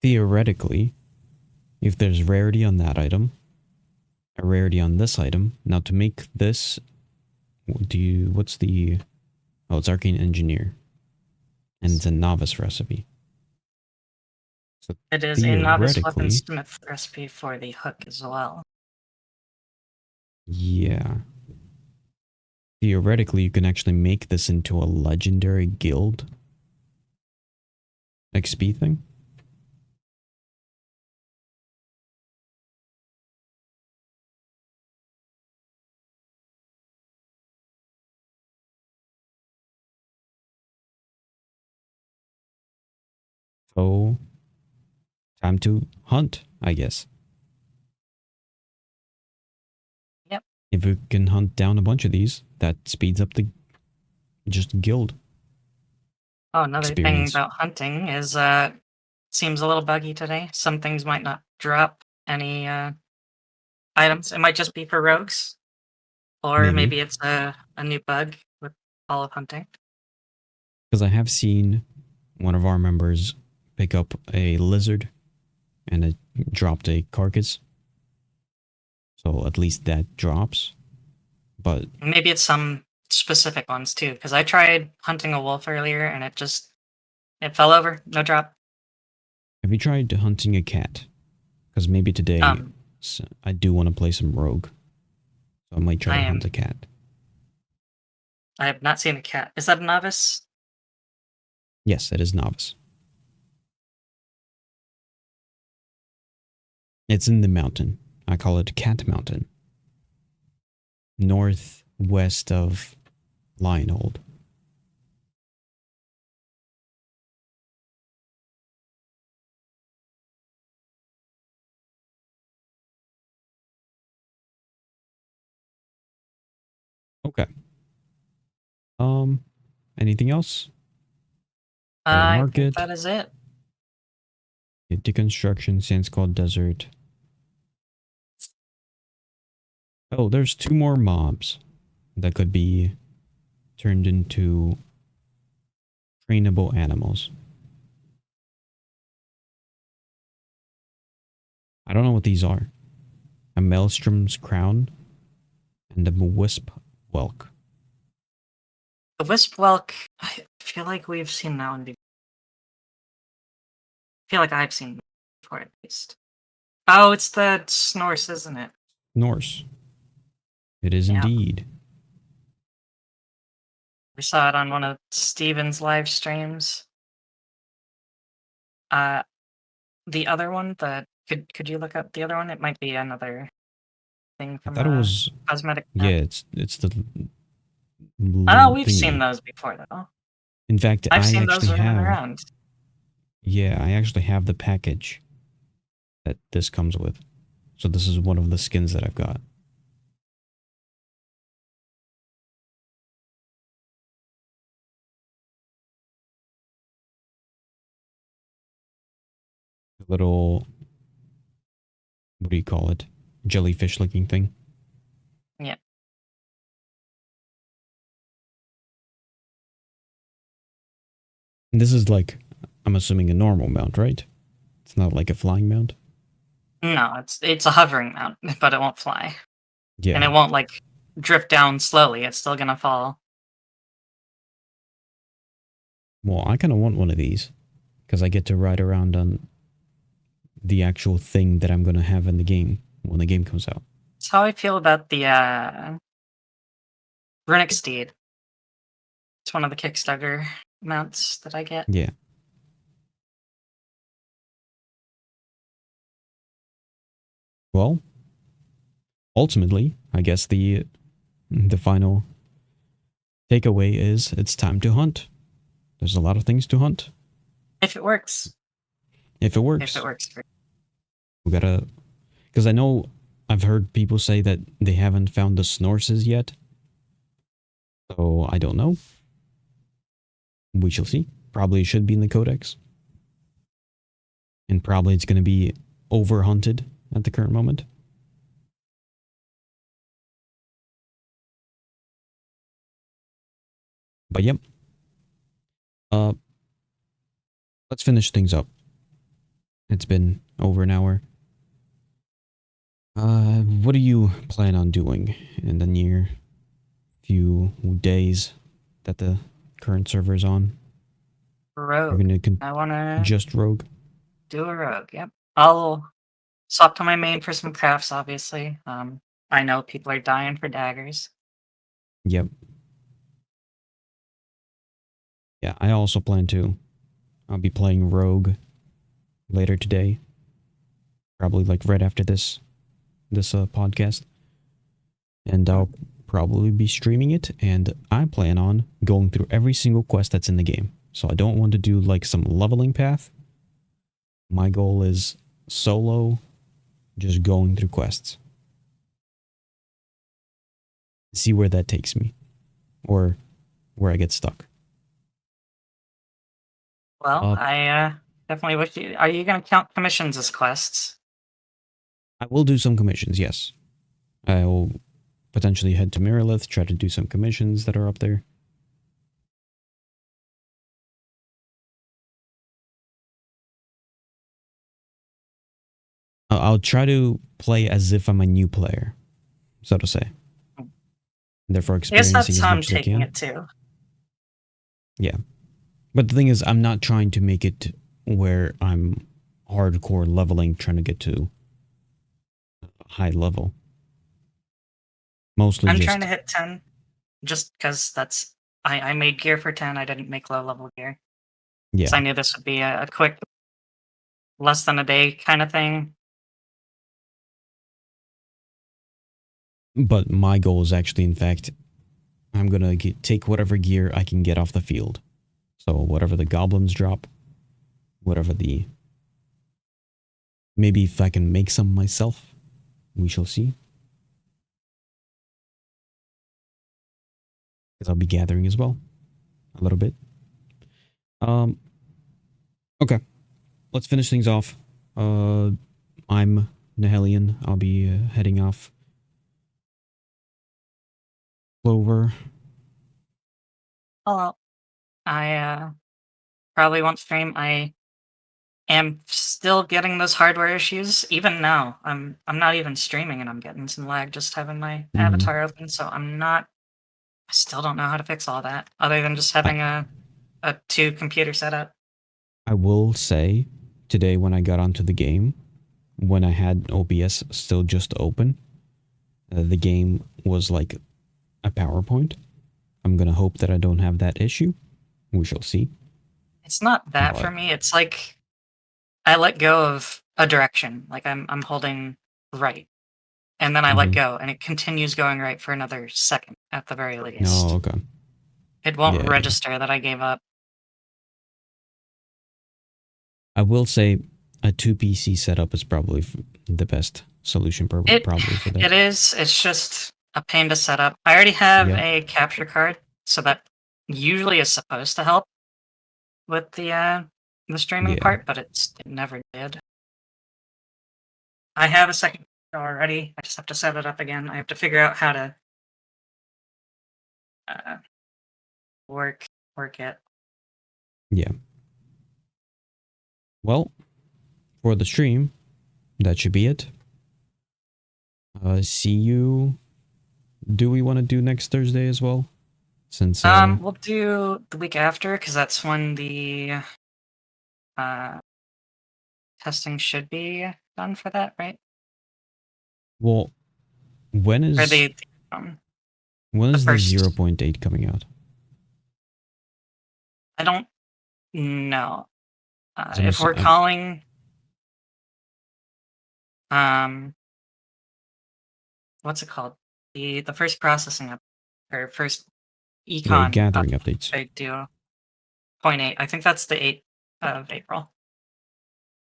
theoretically, if there's rarity on that item, a rarity on this item, now to make this, what's the, oh, it's Arcane Engineer. And it's a novice recipe. So It is a novice theoretically, weaponsmith recipe for the hook as well. yeah. Theoretically, you can actually make this into a legendary guild XP thing. So, time to hunt, I guess. Yep. If we can hunt down a bunch of these, that speeds up the just guild Oh, another thing experience. about hunting is seems a little buggy today. Some things might not drop any items. It might just be for rogues. Or Maybe. maybe it's a new bug with all of hunting. Because I have seen one of our members pick up a lizard and it dropped a carcass. So at least that drops. But Maybe it's some specific ones too, because I tried hunting a wolf earlier and it fell over, no drop. have you tried hunting a cat? Because maybe today Um, I do want to play some rogue. So I might try I to hunt a am. cat. I have not seen a cat. Is that a novice? Yes, it is novice. It's in the mountain. I call it Cat Mountain. Northwest of Lionhold. Okay. Um, anything else? Bear I think Market, that is it. Deconstruction, Sandskull Desert. Oh, there's two more mobs that could be turned into trainable animals. I don't know what these are. A Maelstrom's Crown and a Wisp Whelk. The wisp whelk. I feel like we've seen that one before. I feel like I've seen it before at least. Oh, it's the Snorse, isn't it? Norse. It is Yeah. indeed. We saw it on one of Steven's live streams. Uh, the other one, could you look up the other one? It might be another thing I from thought it the was, cosmetic yeah, pack. it's the Oh, little we've seen thingy. those before though. In fact, I've I seen actually those running have, around. yeah, I actually have the package that this comes with. So this is one of the skins that I've got. Little, what do you call it? Jellyfish looking thing. Yeah. This is like, I'm assuming, a normal mount, right? It's not like a flying mount. No, it's a hovering mount, but it won't fly. And Yeah. it won't like drift down slowly. It's still gonna fall. Well, I kind of want one of these because I get to ride around on the actual thing that I'm gonna have in the game when the game comes out. That's how I feel about the Runic Steed. It's one of the Kickstarter mounts that I get. Yeah. Well, ultimately, I guess the final takeaway is it's time to hunt. There's a lot of things to hunt. If it works. If it If it works, works. we gotta. Because I know I've heard people say that they haven't found the snorses yet. So I don't know. We shall see. Probably should be in the codex. And probably it's going to be overhunted at the current moment. But yep. Uh, let's finish things up. It's been over an hour. What do you plan on doing in the near few days that the current server is on? You're Rogue. going to I wanna just rogue? do a rogue, yep. I'll swap to my main for some crafts, obviously. I know people are dying for daggers. Yep. Yeah, I also plan to. I'll be playing rogue later today. Probably like right after this podcast. And I'll probably be streaming it, and I plan on going through every single quest that's in the game. So I don't want to do like some leveling path. My goal is solo, just going through quests. See where that takes me, or where I get stuck. Well, Uh, I definitely wish you. Are you gonna count commissions as quests? I will do some commissions, yes. I'll potentially head to Miralith, try to do some commissions that are up there. I'll try to play as if I'm a new player, so to say. Therefore, I guess experiencing that's as how I'm much as I taking can. it too. Yeah. But the thing is, I'm not trying to make it where I'm hardcore leveling, trying to get to a high level. Mostly I'm trying to just, hit 10, just because that's I made gear for 10. I didn't make low level gear, yeah. so I knew this would be a quick, less than a day kind of thing. But my goal is actually, in fact, I'm going to take whatever gear I can get off the field. So whatever the goblins drop, whatever the... Maybe if I can make some myself, we shall see. Because I'll be gathering as well, a little bit. Um. Okay, let's finish things off. I'm Nehelion. I'll be heading off. Clover. Oh, I probably won't stream. I am still getting those hardware issues. Even now, I'm not even streaming, and I'm getting some lag just having my Mhm. avatar open. So I'm not. I still don't know how to fix all that, other than just I, having a two computer setup. I will say, today when I got onto the game, when I had OBS still just open, the game was like a PowerPoint. I'm gonna hope that I don't have that issue. We shall see. It's not that for But me. It's like I let go of a direction. Like I'm holding right, and then I let mhm. go, and it continues going right for another second at the very No, least. okay. It won't Yeah, register that I gave up. I will say a two PC setup is probably the best solution, It probably for that. it is. It's just a pain to set up. I already have Yep. a capture card, so that usually is supposed to help with the streaming Yeah. part, but it never did. I have a second already. I just have to set it up again. I have to figure out how to uh, work it. Yeah. Well, for the stream, that should be it. See you. Do we want to do next Thursday as well? Since We'll do the week after because that's when the testing should be done for that, right? well, when Or is the the first. 0.8 coming out? I don't know. So If we're calling what's it called? The first processing up or first yeah, econ gathering updates. I do 0.8. I think that's the 8th of April.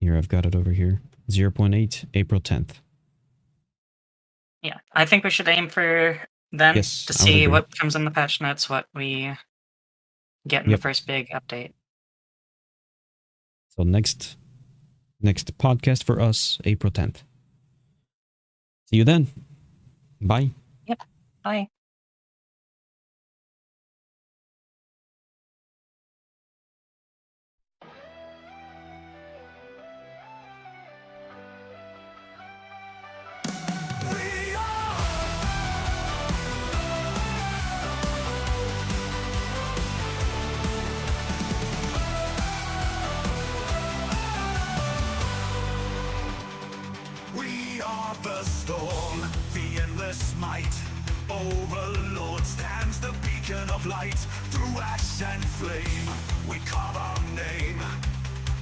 Here, I've got it over here. 0.8, April 10th. Yeah, I think we should aim for then Yes, to I would see agree. what comes in the patch notes, what we get in the first big update. So next podcast for us, April 10th. See you then. Bye. Yep. Bye. We are We are the storm, the endless might. Overlord stands the beacon of light. Through ash and flame, we carve our name.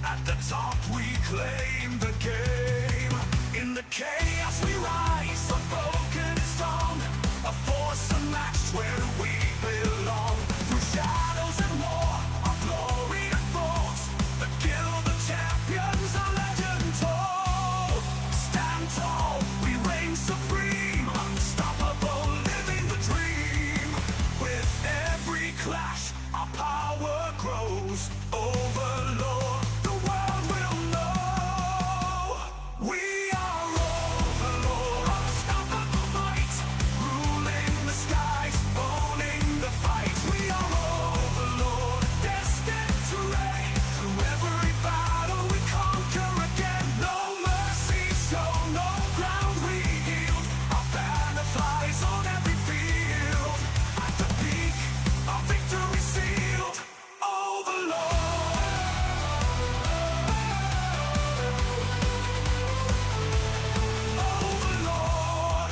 At the top we claim the game. In the chaos we rise, unbroken and strong. A force unmatched where we belong. Through shadows and war, our glory unfolds. The guild of champions, a legend told. Stand tall, we reign supreme. Unstoppable, living the dream. With every clash, our power grows. Overlord, the world will know. We are Overlord, unstoppable might. Ruling the skies, owning the fight. We are Overlord, destined to reign. Through every battle we conquer again. No mercy shown, no ground we yield. Our banner flies on every field. At the peak, our victory sealed. Overlord. Overlord.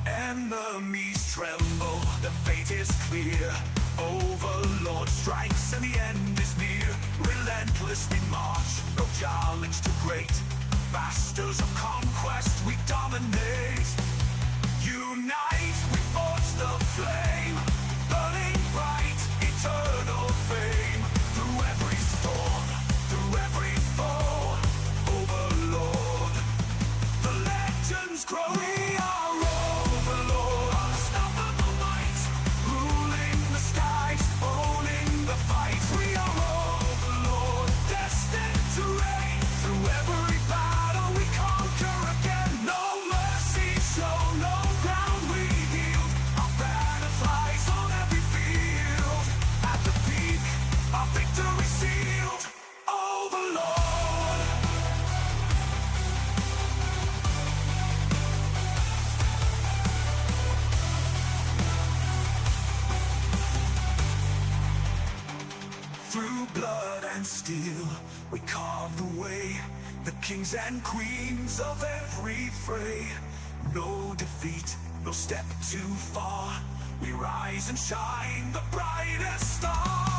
Enemies tremble, the fate is clear. Overlord strikes and the end is near. Relentlessly march, no challenge too great. Masters of conquest, we dominate. Unite, we forge the flame. Burning bright, eternal fame. Through every storm, through every foe. Overlord, the legends grow. We are Overlord, unstoppable might. Ruling the skies, owning the fight. We are Overlord, destined to reign. Through every battle we conquer again. No mercy shown, no ground we yield. Our banner flies on every field. At the peak, our victory sealed. Overlord. Through blood and steel, we carve the way. The kings and queens of every fray. No defeat, no step too far. We rise and shine the brightest star.